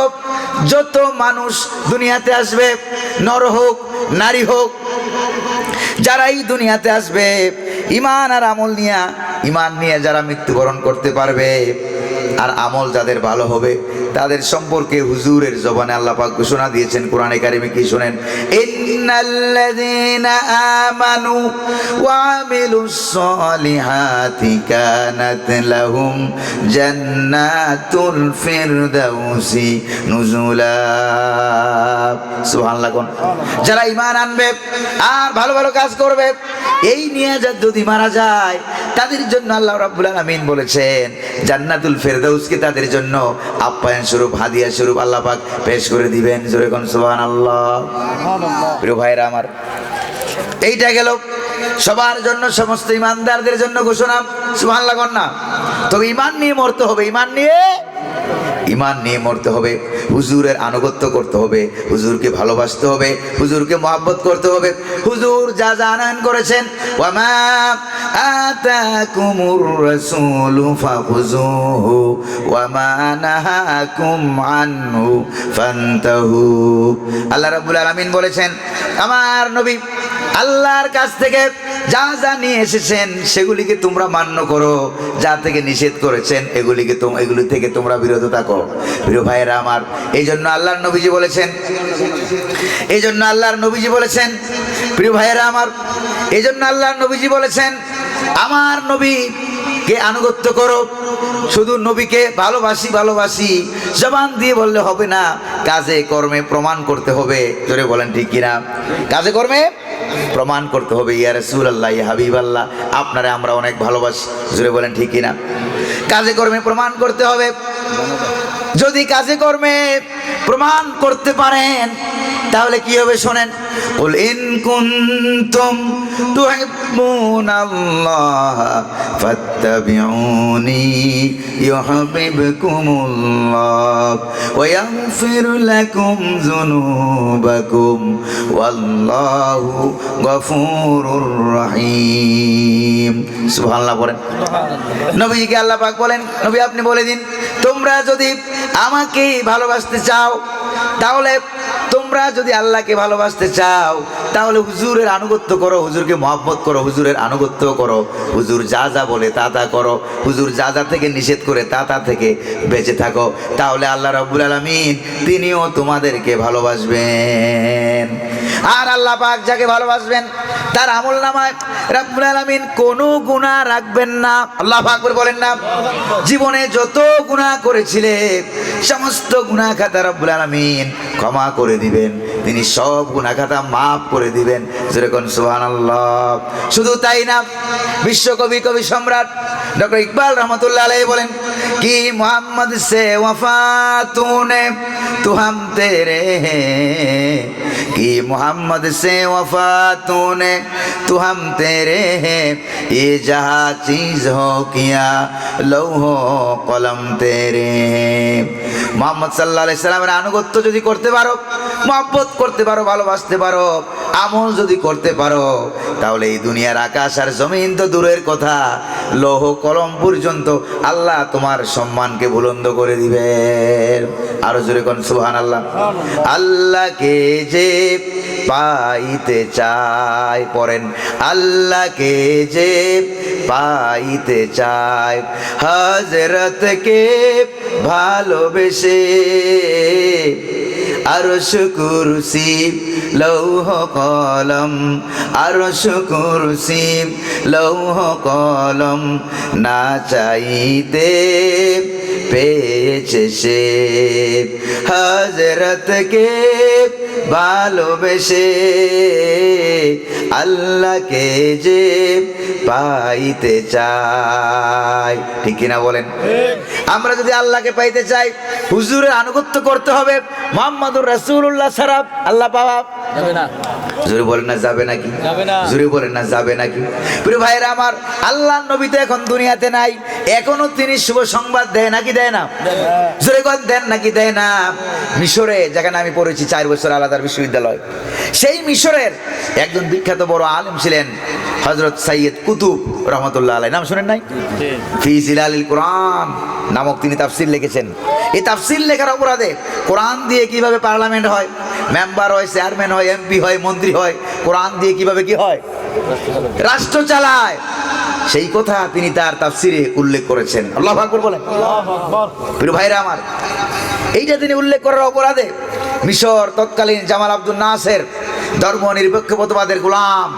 যত মানুষ দুনিয়াতে আসবে, নর হোক নারী হোক, যারাই দুনিয়াতে আসবে ঈমান আর আমল নিয়ে, ঈমান নিয়ে যারা মৃত্যুবরণ করতে পারবে আর আমল যাদের ভালো হবে তাদের সম্পর্কে হুজুরের জবানে আল্লাহ পাক ঘোষণা দিয়েছেন কোরআনে কারিমে। কি শুনেন? ইন্নাল্লাযীনা আমানু ওয়া আমিলুস সলিহাতি কানাত লাহুম জান্নাতুল ফিরদাউসি নুজুলা। সুবহানাল্লাহ। কোন যারা ঈমান আনবে আর ভালো ভালো কাজ করবে, এই নিয়ে যদি মারা যায় তাদের জন্য আল্লাহ রাব্বুল আলামিন বলেছেন জান্নাতুল ফেরদাউসকে তাদের জন্য আপ্যায়ন স্বরূপ, হাদিয়া স্বরূপ আল্লাহ পাক পেশ করে দিবেন। জোরে কোন সুবহানাল্লাহ। প্রিয় ভাইরা আমার, এইটা গেল সবার জন্য, সমস্ত ইমানদারদের জন্য ঘোষণা। সুবহানাল্লাহ কোন না? তবে ঈমান নিয়ে মরতে হবে, ঈমান নিয়ে মরতে হবে, হুজুরের আনুগত্য করতে হবে, হুজুরকে ভালোবাসতে হবে, হুজুরকে মহব্বত করতে হবে। হুজুর যা জানান করেছেন, ওয়ামা আতাকুমুর রাসূলু ফাখুযুহু ওয়ামা নাহাকুম আনহু ফান্তাহু। আল্লাহ রাব্বুল আলামিন বলেছেন, আমার নবী আল্লাহর কাছ থেকে যা যা নিয়ে এসেছেন সেগুলিকে তোমরা মান্য করো, যা থেকে নিষেধ করেছেন এগুলি থেকে তোমরা বিরত থাকো। প্রিয় ভাইয়েরা আমার, এই জন্য আল্লাহর নবীজি বলেছেন, প্রিয় ভাইয়েরা আমার, এই জন্য আল্লাহর নবীজি বলেছেন আমার নবীকে আনুগত্য করো। শুধু নবীকে ভালোবাসি জবান দিয়ে বললে হবে না, কাজে কর্মে প্রমাণ করতে হবে। জোরে বলেন ঠিক কিনা? কাজে কর্মে প্রমাণ করতে হবে। ইয়া রাসূলুল্লাহ, ইয়া হাবিবাল্লাহ, আপনারা আমরা অনেক ভালোবাসি। জোরে বলেন ঠিক কিনা? কাজে কর্মে প্রমাণ করতে হবে। যদি কাজে কর্মে প্রমাণ করতে পারেন তাহলে কি হবে শোনেন। কুল ইন কুনতুম তুহিব্বুনাল্লাহ ফাত্তাবিউনি ইউহিব্বুকুমুল্লাহ ওয়া ইয়াগফির লাকুম যুনুবাকুম ওয়াল্লাহু গফুরুর রহিম। সুবহানাল্লাহ বলেন। নবীকে আল্লাহ পাক বলেন, নবী আপনি বলে দিন, তোমরা যদি আমাকে ভালোবাসতে চাও, তাহলে তোমরা যদি আল্লাহকে ভালোবাসতে চাও তাহলে হুজুরের আনুগত্য করো, হুজুরকে মহব্বত করো, হুজুরের আনুগত্য করো, হুজুর যা যা বলে তা তা করো, হুজুর যা যা থেকে নিষেধ করে তা তা থেকে বেঁচে থাকো। তাহলে আল্লাহ রাব্বুল আলামিন তিনিও তোমাদেরকে ভালোবাসবেন। আর আল্লাহ পাক যাকে ভালোবাসবেন তার আমল নামায় রাব্বুল আলামিন কোনো গুনাহ রাখবেন না। আল্লাহ পাক বলেন না, জীবনে যত গুনাহ করেছিলে সমস্ত গুনাহ খাতা রাব্বুল আলামিন ক্ষমা করে দিবেন, তিনি সব গুনাহ খাতা মাফ করে দিবেন। যেরকম সুবহানাল্লাহ। শুধু তাই না, বিশ্বকবি কবি সম্রাট डॉक्टर इकबाल रहमतुल्लाह अलैह बोलें कि मोहम्मद से वफा तूने तू हम तेरे हैं कि मोहम्मद से वफा तूने तू हम तेरे हैं ये जहाँ चीज हो किया लौहो कलम तेरे हैं मोहम्मद सल्लल्लाहु अलैहि সাল্লামের আনুগত্য যদি করতে পারো মহব্বত করতে পারো ভালোবাসতে পারো আমল যদি করতে পারো তাহলে এই দুনিয়ার আকাশ আর জমিন তো দূরের কথা লৌহ কলম পর্যন্ত আল্লাহ তোমার সম্মানকে বুলন্দ করে দিবেন আরো জোরে কোন সুবহানাল্লাহ আল্লাহকে যে পাইতে চায় পড়েন আল্লাহকে যে পাইতে চায় হযরতকে ভালোবেসে আরশ কুরসি লৌহ কলম আরশ কুরসি লৌহ কলম না চাইতে পেয়েছে সে হযরতকে ভালোবেসে আল্লাহকে যে পাইতে চাই ঠিক কিনা বলেন আমরা যদি আল্লাহকে পাইতে চাই হুজুরের আনুগত্য করতে হবে মুহাম্মদুর রাসূলুল্লাহ ছাড়া আল্লাহ পাওয়া যাবে না জোরে বলেন না যাবে নাকি যাবে না জোরে বলেন না যাবে নাকি প্রিয় ভাইরা আমার আল্লাহর নবী তো এখন দুনিয়াতে নাই এখনো তিনি শুভ সংবাদ দেয় নাকি দেয় না জোরে কোন দেন নাকি দেয় না মিশরে যেখানে আমি পড়েছি 4 বছর আলাদার বিশ্ববিদ্যালয় সেই মিশরের একজন বিখ্যাত বড় আলেম ছিলেন হযরত সৈয়দ কুতুব রহমতুল্লাহ আলাইহি নাম শুনেন নাই ফি জিলালিল কোরআন নামক তিনি তাফসীর লিখেছেন এই তাফসীর লেখার অপরাধে কোরআন দিয়ে কিভাবে পার্লামেন্ট হয় মেম্বার হয় চেয়ারম্যান হয় এমপি হয় মন্ত্রী হয় কোরআন দিয়ে কিভাবে কি হয় রাষ্ট্র চালায় সেই কথা তিনি তার তাফসীরে উল্লেখ করেছেন আল্লাহু আকবার বলেন আল্লাহু আকবার প্রিয় ভাইরা আমার এইটা তিনি উল্লেখ করার অপরাধে মিশর তৎকালীন জামাল আব্দুল নাসের ধর্ম নিরপেক্ষতাবাদের গোলাম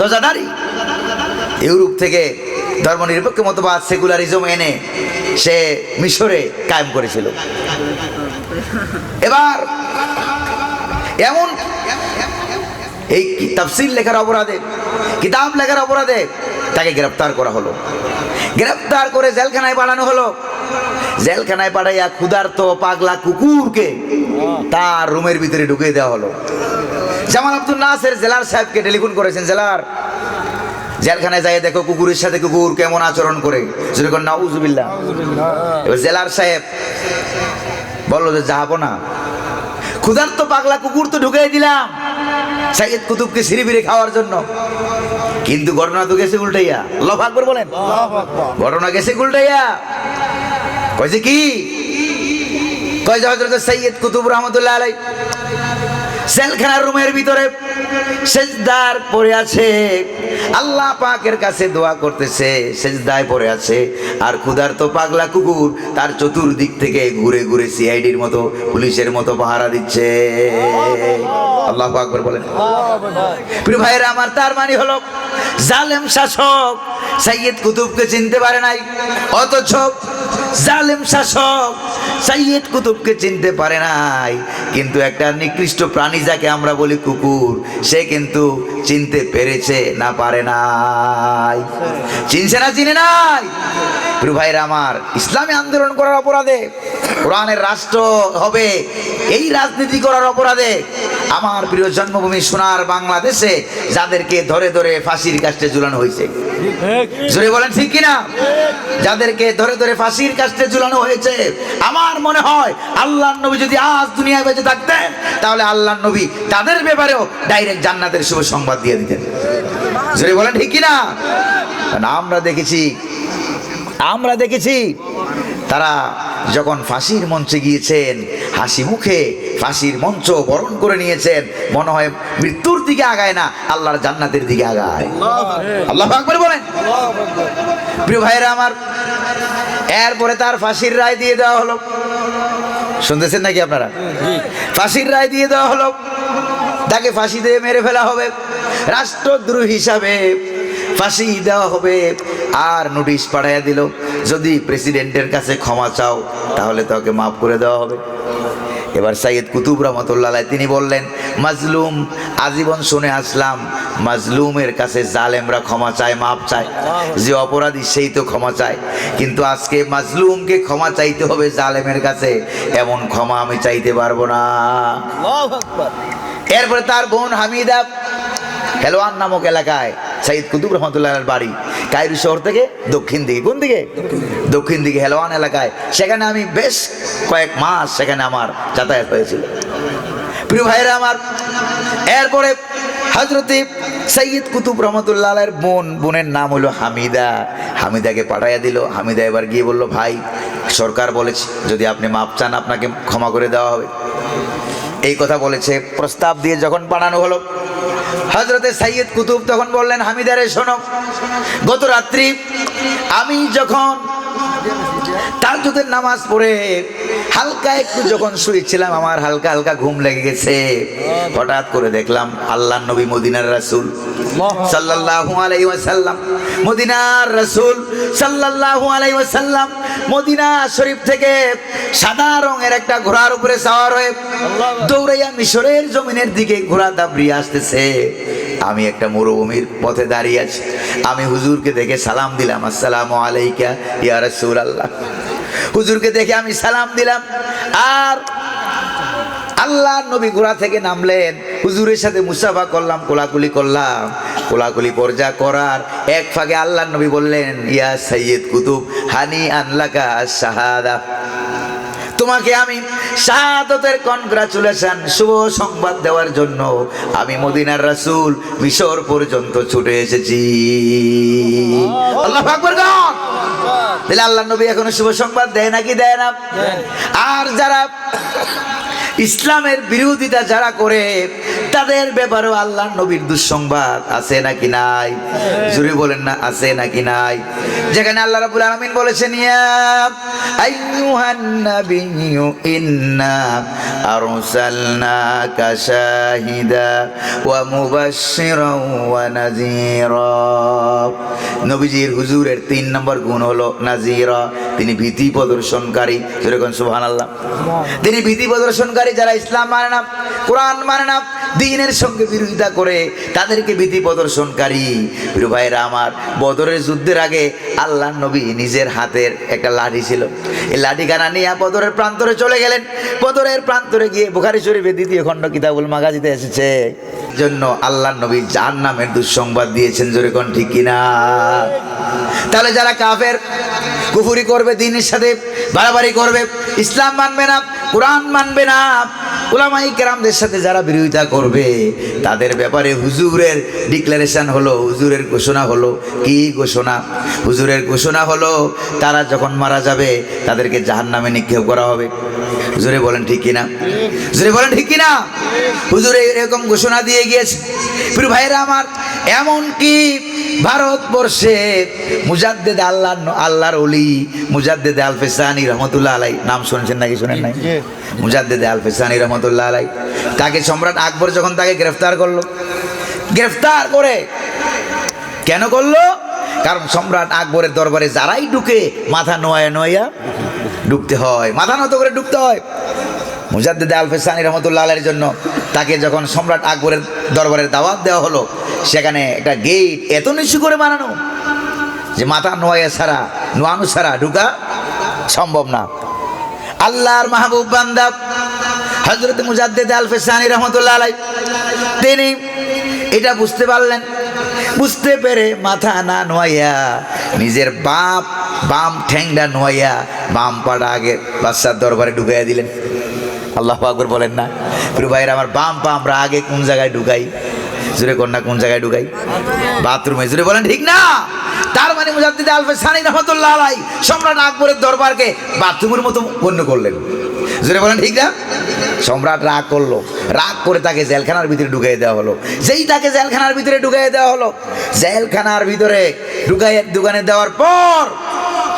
দজাদারি ইউরোপ থেকে ধর্ম নিরপেক্ষ মতবাদ সেকুলারিজম এনে সে মিশরে কায়েম করেছিল এবার এমন এই তাফসীর লেখার অপরাধে কিতাব লেখার অপরাধে তাকে গ্রেফতার করা হলো গ্রেফতার করে জেলখানায় পাঠানো হলো জেলখানায় পাঠাইয়া ক্ষুধার্ত পাগলা কুকুরকে তার রুমের ভিতরে ঢুকিয়ে দেওয়া হলো জামাল আব্দুল নাসের জেলার সাহেবকে টেলিফোন করেছেন জেলার জেলখানায় যাই দেখো কুকুরের সাথে কুকুর কেমন আচরণ করে যেরকম নাউজুবিল্লাহ এবার জেলার সাহেব বললো যে যাবো না ক্ষুধার্ত পাগলা কুকুর তো ঢুকিয়ে দিলাম সাইয়েদ কুতুবকে সিঁড়ি বিড়ে খাওয়ার জন্য কিন্তু ঘটনা তো গেছে উল্টাইয়া আল্লাহু আকবার বলেন আল্লাহু আকবার ঘটনা গেছে উল্টাইয়া কইছে কি কয় যে হযরত সৈয়দ কুতুব রহমতুল্লাহ আলাইহি জেলখানার রুমের ভিতরে সেজদার পড়ে আছে আল্লাহ পাকের কাছে দোয়া করতেছে সেজদায় পড়ে আছে আর ক্ষুধার্ত পাগলা কুকুর তার চতুর্দিক থেকে ঘুরে ঘুরে সিআইডির মতো পুলিশের মতো পাহারা দিচ্ছে আল্লাহু আকবার বলেন প্রিয় ভাইরা আমার তার মানে হলো জালেম শাসক সৈয়দ কুতুবকে চিনতে পারে নাই অথচ জালেম শাসক সৈয়দ কুতুবকে চিনতে পারে নাই কিন্তু একটা নিকৃষ্ট প্রাণী যাকে আমরা বলি কুকুর সে কিন্তু চিনতে পেরেছে না পারে নাই চিনছে না চিনে নাই প্রিয় ভাইরা আমার ইসলামী আন্দোলন করার অপরাধে কোরআনের রাষ্ট্র হবে এই রাজনীতি করার অপরাধে আমার প্রিয় জন্মভূমি সোনার বাংলাদেশে যাদেরকে ধরে ধরে ফাঁসির কাস্টে ঝুলানো হয়েছে জোরে বলেন ঠিক কিনা যাদেরকে ধরে ধরে ফাঁসির কাস্টে ঝুলানো হয়েছে আমার মনে হয় আল্লাহর নবী যদি আজ দুনিয়ায় বেঁচে থাকতেন তাহলে আল্লাহর নবী তাদের ব্যাপারেও ডাইরেক্ট জান্নাতের শুভ সংবাদ দিয়ে দিতেন জোরে বলেন ঠিক কিনা আমরা দেখেছি তারা যখন ফাঁসির মঞ্চে গিয়েছেন হাসি মুখে ফাঁসির মঞ্চ বরণ করে নিয়েছেন মনে হয় মৃত্যুর দিকে আগায় না আল্লাহর জান্নাতের দিকে আগায় আল্লাহু আকবার বলেন প্রিয় ভাইরা আমার এরপরে তার ফাঁসির রায় দিয়ে দেওয়া হলো শুনতেছেন নাকি আপনারা ফাঁসির রায় দিয়ে দেওয়া হলো তাকে ফাঁসি দিয়ে মেরে ফেলা হবে রাষ্ট্রদ্রোহী হিসাবে ফাঁসি দেওয়া হবে আর নোটিশ পাঠাইয়া দিল যদি প্রেসিডেন্টের কাছে ক্ষমা চাও তাহলে তোকে মাফ করে দেওয়া হবে এবার সাইয়েদ কুতুব রহমতুল্লাহ আলাইহি তিনি বললেন, মাজলুম আজীবন শুনে আসলাম মাজলুমের কাছে জালেমরা ক্ষমা চায়, মাপ চায়, যে অপরাধী সেই তো ক্ষমা চায়, কিন্তু আজকে মাজলুমকে ক্ষমা চাইতে হবে জালেমের কাছে, এমন ক্ষমা আমি চাইতে পারবো না। আল্লাহু আকবার। এরপরে তার বোন হামিদা হেলোয়ান নামক এলাকায় সাইয়েদ কুতুব রহমতুল্লাহ বাড়ি, কায়রো শহর থেকে দক্ষিণ দিকে, কোন দিকে? দক্ষিণ দিকে হেলোয়ান এলাকায়। সেখানে আমি বেশ কয়েক মাস সেখানে আমার যাতায়াত হয়েছিল। প্রিয় ভাইরা আমার, এরপরে হযরতে সাইয়েদ কুতুব রহমতুল্লাহ এর বোনের নাম হলো হামিদা। হামিদাকে পাঠাইয়া দিল। হামিদা এবার গিয়ে বলল, ভাই সরকার বলেছে যদি আপনি মাপ চান আপনাকে ক্ষমা করে দেওয়া হবে, এই কথা বলেছে। প্রস্তাব দিয়ে যখন পাঠানো হলো, হযরতে সাইয়েদ কুতুব তখন বললেন, হামিদারে শোনো, গত রাত্রি আমি যখন তাহাজ্জুদের নামাজ পড়ে হালকা একটু যখন শুয়েছিলাম, আমার হালকা হালকা ঘুম লেগে গেছে। হঠাৎ করে দেখলাম আল্লাহর নবী মদিনার রাসূল সাল্লাল্লাহু আলাইহি ওয়াসাল্লাম, মদিনার রাসূল সাল্লাল্লাহু আলাইহি ওয়াসাল্লাম মদিনা শরীফ থেকে সাদা রঙের একটা ঘোড়ার উপরে সওয়ার হয়ে দৌড়াইয়া মিশরের জমিনের দিকে ঘোড়া দাবড়িয়ে আসতেছে। আমি একটা মরুভূমির পথে দাঁড়িয়ে আছি। আমি হুজুরকে দেখে সালাম দিলাম, আসসালামু আলাইকা ইয়া রাসূলুল্লাহ। হুজুরকে দেখে আমি সালাম দিলাম, আর আল্লাহর নবী ঘোড়া থেকে নামলেন। হুজুরের সাথে মুসাফা করলাম, কোলাকুলি করলাম। কোলাকুলি পর্যা করার এক ফাঁকে আল্লাহর নবী বললেন, ইয়া সাইয়েদ কুতুব হানি আনলাকা শাহাদা, তোমাকে আমি শাহাদাতের কনগ্রাচুলেশন, শুভ সংবাদ দেওয়ার জন্য আমি মদিনার রাসূল মিশর পর্যন্ত ছুটে এসেছি। আল্লাহু আকবার। তাহলে আল্লাহর নবী এখনো শুভ সংবাদ দেয় নাকি দেয় না? আর যারা ইসলামের বিরোধিতা যারা করে তাদের ব্যাপারেও আল্লাহর নবীর দুঃসংবাদ আছে নাকি নাই? জোরে বলেন না, আছে নাকি নাই? যেখানে আল্লাহ রাব্বুল আলামিন বলেছেন, ইয়া আইয়ুহান নাবিয়্যু ইন্না আরসালনাকা শাহিদা ওয়া মুবাশশিরাও ওয়া নাযীরা। নবীজির হুজুরের 3 নম্বর গুণ হলো নাযীরা, তিনি ভীতি প্রদর্শনকারী। জোরে কোন সুবহানাল্লাহ। তিনি ভীতি প্রদর্শনকারী। যারা ইসলাম মানে না, কোরআন মানে না, দ্বীনের সঙ্গে বিরোধিতা করে, তাদেরকে ভীতি প্রদর্শনকারী। প্রিয় ভাইরা আমার, বদরের যুদ্ধের আগে আল্লাহর নবী নিজের হাতের একটা লাঠি ছিল, এই লাঠিখানা নিয়ে বদরের প্রান্তরে চলে গেলেন। বদরের প্রান্তরে গিয়ে বুখারী শরীফের 2য় খণ্ড কিতাবুল মাগাজিতে এসেছে, জন্য আল্লাহর নবী জাহান্নামের দুঃসংবাদ দিয়েছেন। জোরে কোন ঠিক কিনা? তাহলে যারা কাফের, কুফরি করবে, দ্বীনের সাথে বাড়াবাড়ি করবে, ইসলাম মানবে না, কোরআন মানবে না, উলামায়ে কেরামদের সাথে যারা বিরোধিতা করবে, তাদের ব্যাপারে হুজুরের ডিক্লারেশন হলো, হুজুরের ঘোষণা হলো। কি ঘোষণা? হুজুরের ঘোষণা হলো তারা যখন মারা যাবে তাদেরকে জাহান্নামে নিক্ষেপ করা হবে। হুজুরে বলেন ঠিক কিনা? হুজুরে বলেন ঠিক কিনা? হুজুরে এরকম ঘোষণা দিয়ে গিয়েছে। প্রিয় ভাইরা আমার, এমন কি ভারতবর্ষে মুজাদ্দেদ আল্লাহর ওলি মুজাদ্দেদ আল ফেসানি রহমতুল্লাহ আলাই, নাম শুনেছেন নাকি শুনেন নাই? মুজাদ্দেদ আল ফেসানি রহমতুল্লাহ আলাই, তাকে সম্রাট আকবর যখন তাকে গ্রেফতার করলো, গ্রেফতার করে কেন করলো? কারণ সম্রাট আকবরের দরবারে যারাই ঢুকে মাথা নোয়া নোয়া ঢুকতে হয়, মাথা নত করে ঢুকতে হয়। মুজাদ্দেদ আল ফেসানি রহমতুল্লাহ আলাইয়ের জন্য তাকে যখন সম্রাট আকবরের দরবারের দাওয়াত দেওয়া হলো, সেখানে একটা গেট এত নিচু করে বানানো যে মাথা নোয়ানো ছাড়া ঢুকা সম্ভব না। আল্লাহর মাহবুব বান্দা হযরত মুজাদ্দেদ আল ফেসানি রহমতুল্লাহ আলাইহি তিনি এটা বুঝতে পারলেন। বুঝতে পেরে মাথা না নোয়াইয়া নিজের বাম ঠ্যাংটা নোয়াইয়া বাম পাটা আগে বাদশার দরবারে ঢুকাইয়া দিলেন। আল্লাহু আকবার বলেন না? প্রিয় ভাইরা আমার, বাম পা আমরা আগে কোন জায়গায় ঢুকাই? জোরে কন্যা, কোন জায়গায় ঢুকাই? বাথরুমে। জোরে বলেন ঠিক না? তার মানে মুজাদ্দিদ আল ফেসানি রহমাতুল্লাহ আলাইহি সম্রাট আকবরের দরবারকে বাথরুমের মতো গণ্য করলেন। জোরে বলেন ঠিক না? সম্রাট রাগ করলো, রাগ করে তাকে জেলখানার ভিতরে ঢুকাই দেওয়া হলো। যেই তাকে জেলখানার ভিতরে ঢুকাই দেওয়া হলো, জেলখানার ভিতরে ঢুকাই দোকানে দেওয়ার পর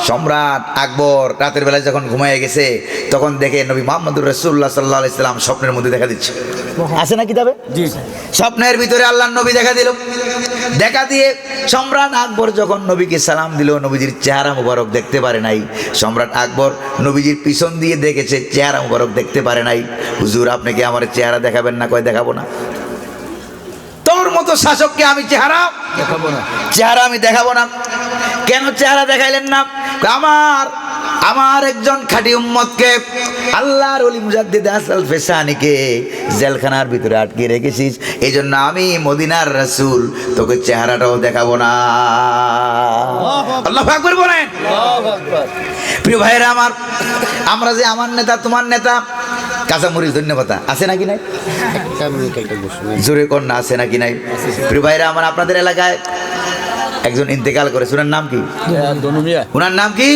সম্রাট আকবর রাতের বেলায় যখন ঘুমায় গেছে তখন দেখে নবী মুহাম্মদুর রাসূলুল্লাহ সাল্লাল্লাহু আলাইহি সাল্লাম স্বপ্নের মধ্যে দেখা দিচ্ছে। আছে না কিতাবে? জি। স্বপ্নের ভিতরে আল্লাহর নবী দেখা দিল। দেখা দিয়ে সম্রাট আকবর যখন নবীকে সালাম দিল, নবীজির চেহারা মুবারক দেখতে পারে নাই। সম্রাট আকবর নবীজির পিছন দিয়ে দেখেছে, চেহারা মুবারক দেখতে পারে নাই। হুজুর, আপনি কি আমার চেহারা দেখাবেন না? কয় দেখাবো না। তোর মতো শাসককে আমি দেখাবো না। চেহারা আমি দেখাবো না। কেন চেহারা দেখাইলেন না? আমার একজন খাঁটি উম্মতকে, আল্লাহর ওলি মুজাদ্দিদ হাসান ফেসানিকে জেলখানার ভিতরে আটকে রেখেছিস, এই জন্য আমি মদিনার রাসূল তোকে চেহারাটাও দেখাবো না। আল্লাহু আকবার বলেন। প্রিয় ভাইরা আমার, আমরা যে আমার নেতা তোমার নেতা, কাঁচামরিচ ধন্যবাদ আছে নাকি নাই? জোরে কোন না আছে নাকি নাই? প্রিয় ভাইরা আমার, আপনাদের এলাকায় একজন ইন্তেকাল করে, ওনার নাম কি? ওনার নাম কি?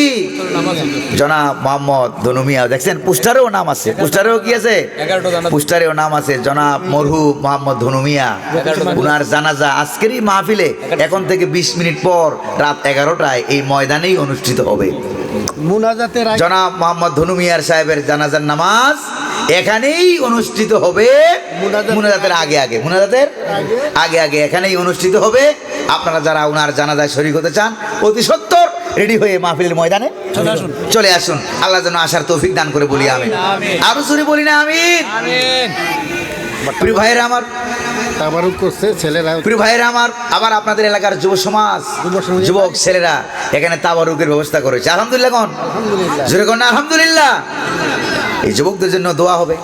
জনাব মোহাম্মদ ধনু মিয়া। দেখছেন পোস্টারেও নাম আছে, পোস্টারেও কি আছে? পোস্টারেও নাম আছে জনাব মরহুম মোহাম্মদ ধনু মিয়া। ওনার জানাজা আজকেরই মাহফিলে এখন থেকে 20 মিনিট পর রাত 11টায় এই ময়দানেই অনুষ্ঠিত হবে। জনাব মোহাম্মদ ধনু মিয়ার সাহেবের জানাজার নামাজ এখানেই অনুষ্ঠিত হবে। মুনাজাতের আগে আগে এখানেই অনুষ্ঠিত হবে। আপনারা যারা ওনার জানাজায় শরীক হতে চান, অতি সত্বর রেডি হয়ে মাহফিলের ময়দানে চলে আসুন। আল্লাহ যেন আসার তৌফিক দান করে বলি আমিন। আরো জোরে বলি না আমিন। প্রিয় ভাইয়েরা আমার, তাবারুক করছে ছেলেরা। প্রিয় ভাইয়েরা আমার, আবার আপনাদের এলাকার যুব সমাজ, যুবক ছেলেরা এখানে তাবারুকের ব্যবস্থা করেছে। আলহামদুলিল্লাহ কোন? জোরে কোন না আলহামদুলিল্লাহ। এই যুবকদের জন্য দোয়া হবে।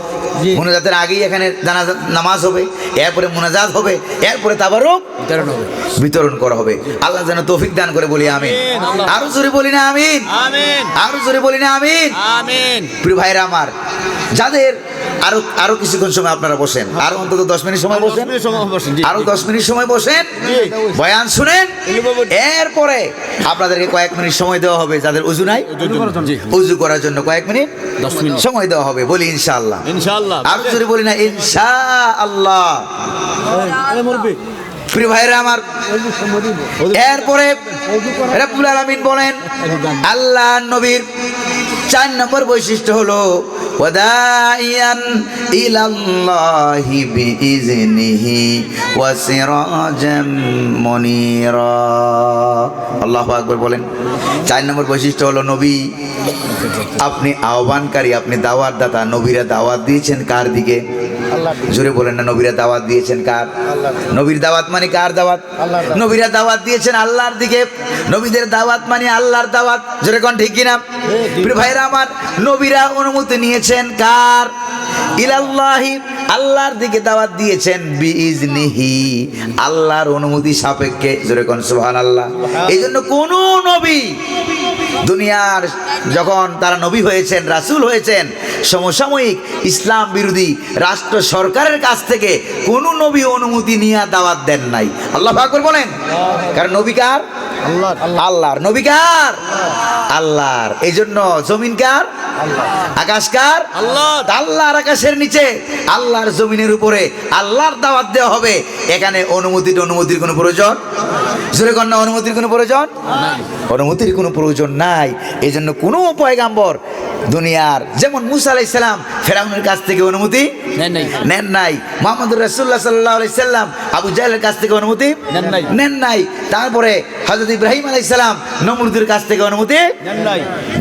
মুনাজাতের আগেই এখানে জানাজা নামাজ হবে, এরপরে মুনাজাত হবে, এরপরে তাবারুক বিতরণ করা হবে। আল্লাহ যেন তৌফিক দান করে বলি আমিন। আরো জোরে বলি না আমিন। আরো জোরে বলি না আমিন। প্রিয় ভাইরা আমার, যাদের আরো কিছুক্ষণ সময় আপনারা বসেন, আরো অন্তত 10 মিনিট সময় বসেন, আরো 10 মিনিট সময় বসেন, বয়ান শুনেন। এরপরে আপনাদেরকে কয়েক মিনিট সময় দেওয়া হবে। যাদের উযু নাই, উযু করার জন্য কয়েক মিনিট 10 মিনিট সময় দেওয়া হবে। বলি ইনশাআল্লাহ। আরো জোরে বলি না ইনশাআল্লাহ। প্রিয় ভাইরা আমার, এরপরে রব্বুল আলামিন বলেন, আল্লাহ নবীর 4 নম্বর বৈশিষ্ট্য হলো ওয়াদাইয়ান ইলাল্লাহি বিইজনিহি ওয়া সিরাজাম মুনিরা। আল্লাহু আকবার বলেন। 4 নম্বর বৈশিষ্ট্য হলো নবী, আপনি আহ্বানকারী, আপনি দাওয়াতদাতা। নবীরা দাওয়াত দিয়েছেন কার দিকে? জোরে বলেন না, নবীরা দাওয়াত দিয়েছেন কার? নবীর দাওয়াত মানে কার দাওয়াত? নবীরা দাওয়াত দিয়েছেন আল্লাহর দিকে। নবীদের দাওয়াত মানে আল্লাহর দাওয়াত। জোরে কোন ঠিক কিনা? প্রিয় ভাইরা আমার, নবীরা অনুমতি নিয়েছেন কার? ইলাল্লাহি, আল্লাহর দিকে দাওয়াত দিয়েছেন। বিইজনিহি, আল্লাহর অনুমতি সাপেক্ষে। জোরে কোন সুবহানাল্লাহ। এই জন্য কোন নবী দুনিয়ার যখন তারা নবী হয়েছেন, রাসূল হয়েছেন, সমসাময়িক ইসলাম বিরোধী রাষ্ট্র সরকারের কাছ থেকে কোন নবী অনুমতি নিয়ে দাওয়াত দেন নাই। আল্লাহু আকবার বলেন। কারণ নবী কার? আল্লাহর। নবী কার? আল্লাহর। এই জন্য জমিন কার? আকাশ কার? আল্লাহর। আকাশের নিচে, আল্লাহর জমিনের উপরে আল্লাহর দাওয়াত দেওয়া হবে। এখানে অনুমতির কোনো প্রয়োজন? জোরে কন্যা, অনুমতির কোনো প্রয়োজন? অনুমতির কোনো প্রয়োজন নাই। এই জন্য কোনো পয়গাম্বর দুনিয়ার, যেমন মুসা আলাইহিস সালাম ফেরাউনের কাছ থেকে অনুমতি নেন নাই। মুহাম্মদুর রাসূলুল্লাহ সাল্লাল্লাহু আলাইহি সাল্লাম আবু জাহলের কাছ থেকে অনুমতি নেন নাই। তারপরে হযরত ইব্রাহিম আলাইহিস সালাম নমরুদের কাছ থেকে অনুমতি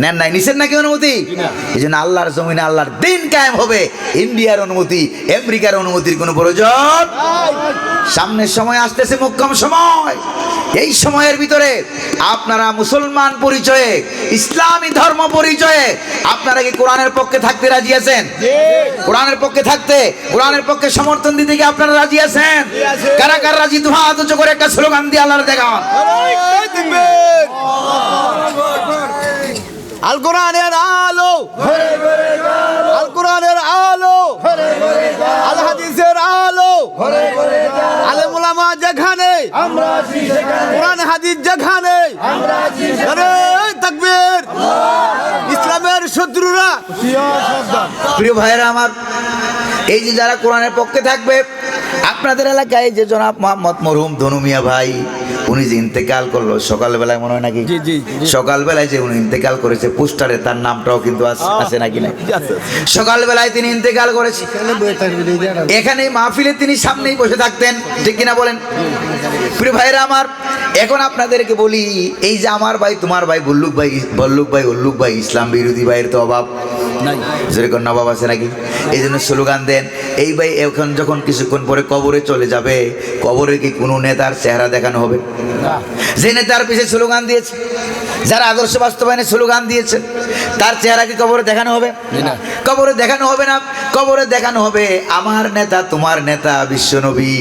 নেন নাই। নিছেন নাকি অনুমতি? এই জন্য আল্লাহর জমিনে আল্লাহর দিন কায়েম হবে। ইন্ডিয়ার অনুমতি, আমেরিকার অনুমতির কোনো প্রয়োজন। সামনের সময় আসতেছে মোক্ষম সময়। এই সময়ের ভিতরে আপনারা মুসলমান পরিচয়ে, ইসলামী ধর্ম পরিচয়ে আপনারা কি কোরআনের পক্ষে থাকতে রাজি আছেন? কোরআনের পক্ষে থাকতে, কোরআনের পক্ষে সমর্থন দিতে কি আপনারা রাজি আছেন? কারা কারা রাজি? দুই হাত উঁচু করে একটা স্লোগান দিয়ে আল্লাহর দেখান। আল কোরআনের আলো, আল কোরআনের আলো, আল হাদিসের আলো, আলেম উলামা যেখানে, কোরআন হাদিস যেখানে, নারে তাকবীর। ইসলামের শত্রুরা প্রিয় ভাইয়েরা আমার, এই যে যারা কোরআনের পক্ষে থাকবে, আপনাদের এলাকায় যে জনাব মোহাম্মদ মরহুম ধনু মিয়া ভাই, উনি যে ইন্তেকাল করলো সকালবেলায়, মনে হয় নাকি সকালবেলায় যে উনি ইন্তেকাল করেছে, পোস্টারে তার নামটাও কিন্তু আছে নাকি না? সকালবেলায় তিনি ইন্তেকাল করেছে, এখানে মাহফিলে তিনি সামনেই বসে থাকতেন, ঠিক কিনা বলেন? প্রিয় ভাইরা আমার, এখন আপনাদেরকে বলি, এই যে আমার ভাই তোমার ভাই বল্লুক ভাই ইসলাম বিরোধী ভাইয়ের তো অভাব নাই, যেরকম নবাব আছে নাকি? এই জন্য স্লোগান দেন, এই ভাই এখন যখন কিছুক্ষণ পরে কবরে চলে যাবে, কবরে কি কোনো নেতার চেহারা দেখানো হবে? যে নেতার পিছিয়ে স্লোগান দিয়েছে, যারা আদর্শ বাস্তবায়নে স্লোগান দিয়েছে, তার চেহারা কি কবরে দেখানো হবে? কবরে দেখানো হবে না। কবরে দেখানো হবে আমার নেতা, তোমার নেতা বিশ্বনবী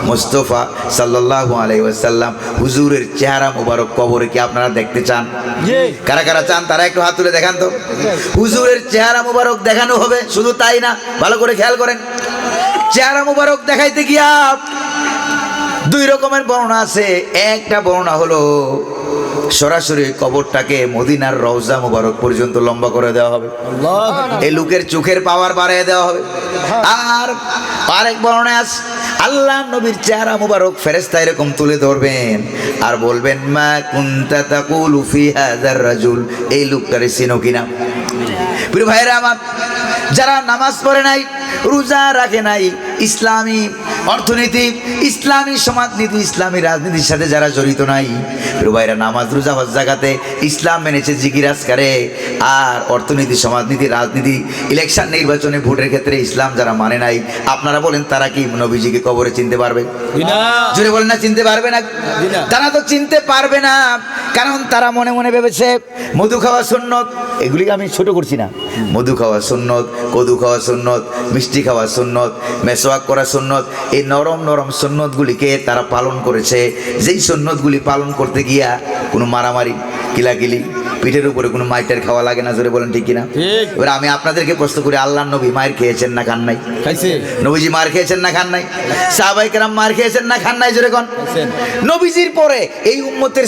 মুস্তাফা সাল্লাল্লাহু আলাইহি ওয়াসাল্লাম হুজুরের চেহারা মুবারক কবরে কি আপনারা দেখতে চান? কারা কারা চান তারা একটু হাত তুলে দেখান তো। হুজুরের চেহারা মুবারক দেখানো হবে। শুধু তাই না, ভালো করে খেয়াল করেন, চেহারা মুবারক দেখাইতে গিয়া দুই রকমের বর্ণনা আছে। একটা বর্ণনা হলো সরাসরি কবরটাকে মদিনার রওজা মুবারক পর্যন্ত লম্বা করে দেওয়া হবে, এই লোকের চোখের পাওয়ার বাড়িয়ে দেওয়া হবে। আর আরেক বর্ণনা আছে, আল্লাহ নবীর চেহারা মুবারক ফেরেশতা এরকম তুলে ধরবেন আর বলবেন, মা কুনতা তাকুলু ফি হাযার রাজুল, এই লোকটারে চিনো কিনা? প্রিয় ভাইরা আমার, যারা নামাজ পড়ে নাই, রোজা রাখে নাই, ইসলামী অর্থনীতি, ইসলামী সমাজনীতি, ইসলামী রাজনীতির সাথে যারা জড়িত নাই, প্রিয় ভাইরা, নামাজ রোজা হজ জাকাতে ইসলাম মেনেছে, জিকির আজকারে, আর অর্থনীতি, সমাজনীতি, রাজনীতি, ইলেকশন নির্বাচনে ভোটের ক্ষেত্রে ইসলাম যারা মানে নাই, আপনারা বলেন তারা কি নবীজিকে কবরে চিনতে পারবে? জোরে বলেন না, চিনতে পারবে না? তারা তো চিনতে পারবে না, কারণ তারা মনে মনে ভেবেছে মধু খাওয়া সুন্নত। এগুলিকে আমি ছোট করছি না, মধু খাওয়া সুন্নত, কদু খাওয়া সুন্নত, মিষ্টি খাওয়া সুন্নত, মেসওয়াক করা সুন্নত, এই নরম নরম সুন্নতগুলিকে তারা পালন করেছে। যেই সুন্নতগুলি পালন করতে গিয়া কোনো মারামারি, কিলাকিলি, পিঠের উপরে কোনো মাইটের খাওয়া লাগে না, জোরে বলেন ঠিক কিনা? এবার আমি আপনাদেরকে প্রশ্ন করি, আল্লাহ নবী মায়ের খেয়েছেন না খান নাই? নবীজি মার খেয়েছেন না খান নাই? সাহাবায়ে কেরাম মার খেয়েছেন না খান নাই? জোরে কোন? নবীজির পরে এই উম্মতের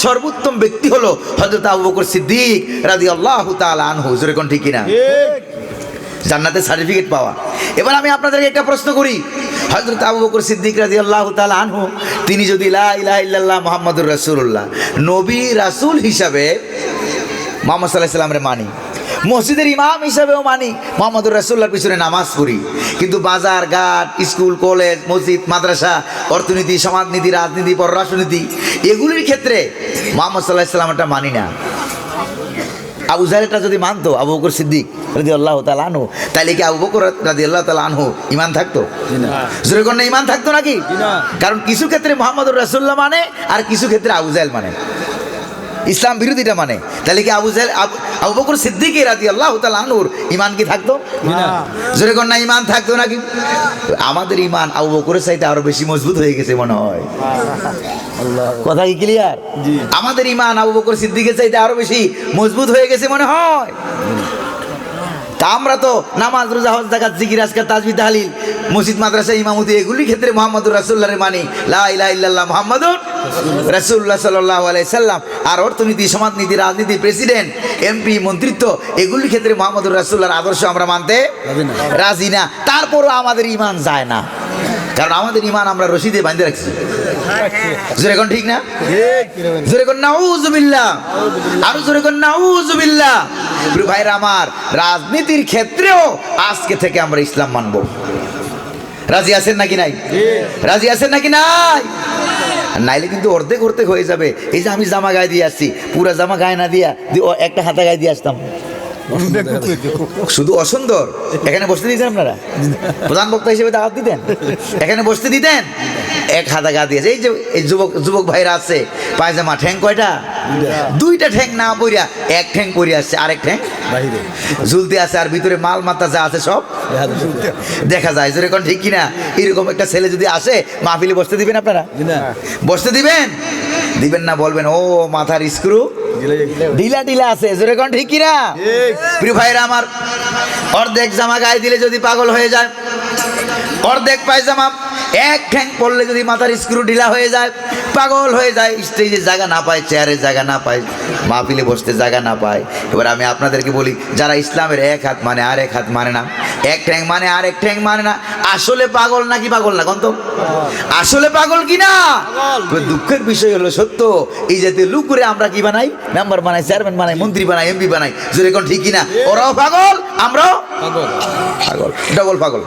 সর্বোত্তম ব্যক্তি হলো হযরত আবু বকর সিদ্দিক রাদিয়াল্লাহু তাআলা আনহু, জোরে কোন ঠিক কিনা? জান্নাতের সার্টিফিকেট পাওয়া। এবার আমি আপনাদেরকে একটা প্রশ্ন করি, হযরত আবু বকর সিদ্দিক রাদিয়াল্লাহু তাআলা আনহু, তিনি যদি লা ইলাহা ইল্লাল্লাহ মুহাম্মাদুর রাসূলুল্লাহ নবী রাসূল হিসাবে মুহাম্মদ সাল্লাল্লাহু আলাইহি ওয়াসাল্লামরে মানি, মসজিদের ইমাম হিসাবেও মানি, মুহাম্মদুর রাসূলুল্লাহর পিছনে নামাজ পড়ি, কিন্তু বাজার ঘাট, স্কুল কলেজ মসজিদ মাদ্রাসা, অর্থনীতি সমাজনীতি রাজনীতি পররাষ্ট্রনীতি, এগুলির ক্ষেত্রে মুহাম্মদ সাল্লাল্লাহু আলাইহি ওয়াসাল্লামটা মানি না। আবু জাহেলটা যদি মানতো আবু বকর সিদ্দিক রাদিয়াল্লাহু তাআলা আনহু, তাহলে কি আবু বকর রাদিয়াল্লাহু তাআলা আনহু ঈমান থাকতো? জোরে কোন না, ঈমান থাকতো নাকি? কারণ কিছু ক্ষেত্রে মুহাম্মদুর রাসূলুল্লাহ মানে, আর কিছু ক্ষেত্রে আবু জাহেল মানে, ইসলাম বিরোধীটা মানে। তাহলে কি আবু বকর সিদ্দিক রাদিয়াল্লাহু তাআলা আনহুর ঈমান কি থাকতো? জোরে কোন না, ঈমান থাকতো নাকি? আমাদের ঈমান আবু বকরের চাইতে আরো বেশি মজবুত হয়ে গেছে মনে হয়। কথা কি ক্লিয়ার? আমাদের ঈমান আবু বকর সিদ্দিকের চাইতে আরো বেশি মজবুত হয়ে গেছে মনে হয়। তা আমরা তো নামাজ রোজা হজ যাকাত জিকির আজকার তাসবিহ তাহলিল মসজিদ মাদ্রাসা ইমামতি এগুলির ক্ষেত্রে মুহাম্মদুর রাসূলুল্লাহর মানি, লা ইলাহা ইল্লাল্লাহ মুহাম্মাদুর রাসূলুল্লাহ সাল্লাল্লাহু আলাইহি সাল্লাম। আর অর্থনীতি সমাজনীতি রাজনীতি প্রেসিডেন্ট এমপি মন্ত্রিত্ব এগুলির ক্ষেত্রে মুহাম্মদুর রাসূলুল্লাহর আদর্শ আমরা মানতে রাজি না। তারপরও আমাদের ঈমান যায় না, কারণ আমাদের ঈমান আমরা রশিদে বাঁধে রাখছি। জোরে কোন ঠিক না? জোরে কোন নাউযুবিল্লাহ, আর জোরে কোন নাউযুবিল্লাহ। প্রিয় ভাইরা আমার, রাজনীতির ক্ষেত্রেও আজকে থেকে আমরা ইসলাম মানব। রাজি আছেন নাকি নাই? রাজি আছেন নাকি নাই? নাইলে কিন্তু অর্ধেক অর্ধেক হয়ে যাবে। এই যে আমি জামা গায়ে দিয়ে আসছি, পুরা জামা গায়ে না দিয়া একটা হাতা গায়ে দিয়ে আসতাম, শুধু অসুন্দর। এখানে বসতে দিতেন আপনারা? প্রধান বক্তা হিসেবে দাওয়াত দিতেন, এখানে বসতে দিতেন? এক হাতা গা দিয়েছে। এই যে এই যুবক ভাইরা আছে, পায়জামা ঠ্যাং কয়টা? দুইটা ঠ্যাং না পরিয়া এক ঠ্যাং পরিয়া আসছে, আরেক ঠ্যাং বাইরে ঝুলতে আছে, আর ভিতরে মাল মাথা যা আছে সব দেখা যায়। যেরকম ঠিক কিনা? এরকম একটা ছেলে যদি আসে, মাহফিলে বসতে দিবেন আপনারা? বসতে দিবেন? দিবেন না, বলবেন ও মাথার স্ক্রু ঢিলা ঢিলা আছে। যেরকম ঠিক কিনা? প্রিয় ভাইরা আমার, অর্ধেক জামা গায়ে দিলে যদি পাগল হয়ে যায়, অর্ধেক পায়জামা এক ঠ্যাং পড়লে যদি মাথার স্ক্রু ঢিলা হয়ে যায়, পাগল হয়ে যায়, স্টেজে জায়গা না পায়, চেয়ারে জায়গা না পায়, মাহফিলে বসতে জায়গা না পায়। এবার আমি আপনাদেরকে বলি, যারা ইসলামের এক হাত মানে আর এক হাত মানে না, এক ঠ্যাং মানে আর এক ঠ্যাং মানে না, আসলে পাগল নাকি পাগল না? কন্ত আসলে পাগল কি না? দুঃখের বিষয় হলো সত্য, এই জাতীয় লোক করে আমরা কি বানাই? মেম্বার বানাই, চেয়ারম্যান বানাই, মন্ত্রী বানাই, এমপি বানাই, যদি এখন ঠিক কিনা? ওরাও পাগল, আমরাও পাগল, ডবল পাগল।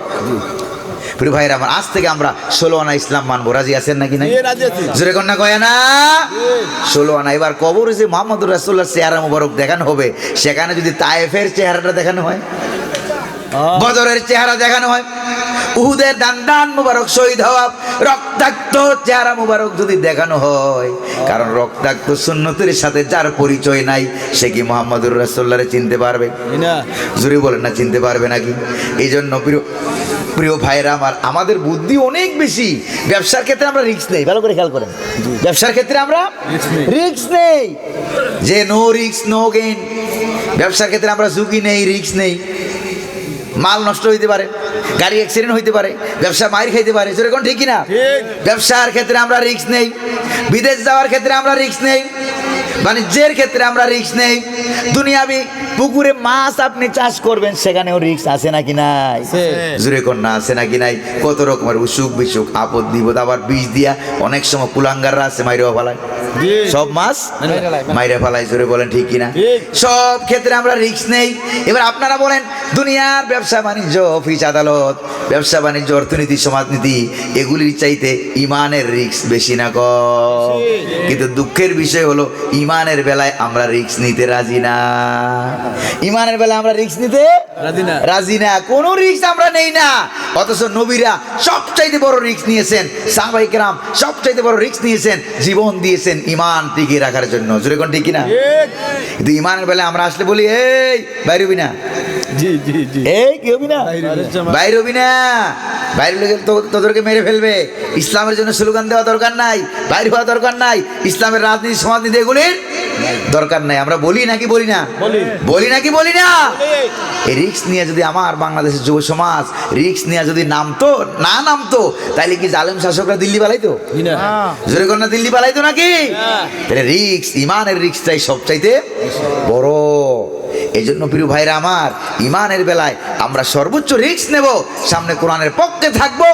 প্রিয় ভাইরা আমার, আজ থেকে আমরা 16 আনা ইসলাম মানবো, রাজি আছেন নাকি? নাই জোরে কন্যা কয় না 16 আনা। এবার কবরে যে মুহাম্মদুর রাসূলুল্লাহর চেহারা মুবারক দেখানো হবে, সেখানে যদি তায়েফের চেহারাটা দেখানো হয়, বদরের চেহারা দেখানো হয়, উহুদের দান মুবারক শহীদ হওয়া রক্তাক্ত চেহারা মুবারক যদি দেখানো হয়, কারণ রক্তাক্ত সুন্নতের সাথে যার পরিচয় নাই, সে কি মুহাম্মদুর রাসূলুল্লাহরে চিনতে পারবে? জোরে বলেন না, চিনতে পারবে নাকি? এই জন্য প্রিয় ভাইরা আমার, আমাদের বুদ্ধি অনেক বেশি। ব্যবসার ক্ষেত্রে আমরা রিস্ক নেই, ভালো করে খেয়াল করেন, ব্যবসার ক্ষেত্রে আমরা রিস্ক নেই, যে নো রিস্ক নো গেইন। ব্যবসার ক্ষেত্রে আমরা ঝুঁকি নেই, রিস্ক নেই। মাল নষ্ট হইতে পারে, গাড়ি অ্যাক্সিডেন্ট হইতে পারে, ব্যবসা মাইর খাইতে পারে, যেরকম ঠিক কিনা? ব্যবসার ক্ষেত্রে আমরা রিস্ক নেই, বিদেশ যাওয়ার ক্ষেত্রে আমরা রিস্ক নেই, বাণিজ্যের ক্ষেত্রে আমরা রিস্ক নেই। দুনিয়াবি পুকুরে মাছ আপনি চাষ করবেন, সেখানেও রিস্ক আছে নাকি নাই? জুড়ে কন্যা আছে নাকি নাই? কত রকমের অসুখ বিসুখ, আপদ বিপদ, আবার বিষ দিয়া অনেক সময় কুলাঙ্গাররা আছে মাইরেও ফেলায়, সব মাছ মাইরে ফেলায়। জোরে বলেন ঠিক কিনা? সব ক্ষেত্রে আমরা রিস্ক নেই। এবার আপনারা বলেন, দুনিয়ার ব্যবসা বাণিজ্য, অফিস আদালত, ব্যবসা বাণিজ্য, অর্থনীতি, সমাজনীতি, এগুলির চাইতে ইমানের রিস্ক বেশি না কম? কিন্তু দুঃখের বিষয় হলো, ইমানের বেলায় আমরা রিস্ক নিতে রাজি না। ইমানের বেলায় আমরা রিস্ক নিতে রাজি না, কোনো রিস্ক আমরা নেই না। অথচ নবীরা সবচাইতে বড় রিস্ক নিয়েছেন, সাহাবায়ে কেরাম সবচাইতে বড় রিস্ক নিয়েছেন, জীবন দিয়েছেন ইমান টিকিয়ে রাখার জন্য। জোরে কোন ঠিক কিনা? কিন্তু ইমানের বেলায় আমরা আসলে বলি, এই বাইরে হবি না, এই কি হবি না, বাইরে হবি না, বাইরে লোক তোদেরকে মেরে ফেলবে। ইসলামের জন্য স্লোগান দেওয়া দরকার নাই, বাইরে হওয়া দরকার নাই, ইসলামের রাজনীতি সমাজনীতি এগুলির দরকার নাই। আমরা বলি নাকি বলি না? বলি নাকি বলি না? এই রিস্ক নিয়ে যদি আমার বাংলাদেশের যুব সমাজ রিস্ক নিয়ে যদি নামতো, তাইলে কি জালেম শাসকরা দিল্লি পালাইতো? জোরে কন্যা দিল্লি পালাইতো নাকি? তাহলে রিস্ক, ইমানের রিস্কটাই সবচাইতে বড়। এই জন্য প্রিয় ভাইরা আমার, ইমানের বেলায় আমরা সর্বোচ্চ রিস্ক নেব, সামনে কোরআনের পক্ষে থাকবো,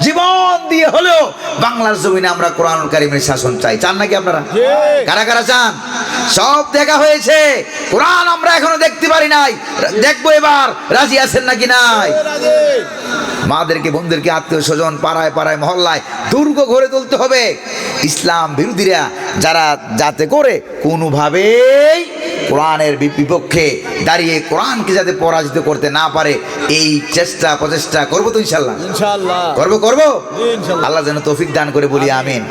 জীবন দিয়ে হলেও বাংলার জমিনে আমরা কোরআনুল কারীমের শাসন চাই। চান নাকি আপনারা? কারা কারা চান? সব দেখা হয়েছে, কোরআন আমরা এখনো দেখতে পারি নাই, দেখবো এবার। রাজি আছেন নাকি নাই? মাদেরকে, বোনদেরকে, আত্মীয় স্বজন, পাড়ায় পাড়ায়, মহল্লায় দুর্গ গড়ে তুলতে হবে। ইসলাম বিরোধীরা যারা, যাতে করে কোনোভাবেই কোরআনের বিপক্ষে দাঁড়িয়ে কোরআনকে যাতে পরাজিত করতে না পারে, এই প্রচেষ্টা করবো তো ইনশাল্লাহ। করবো আল্লাহ যেন তৌফিক দান করে, বলি আমিন।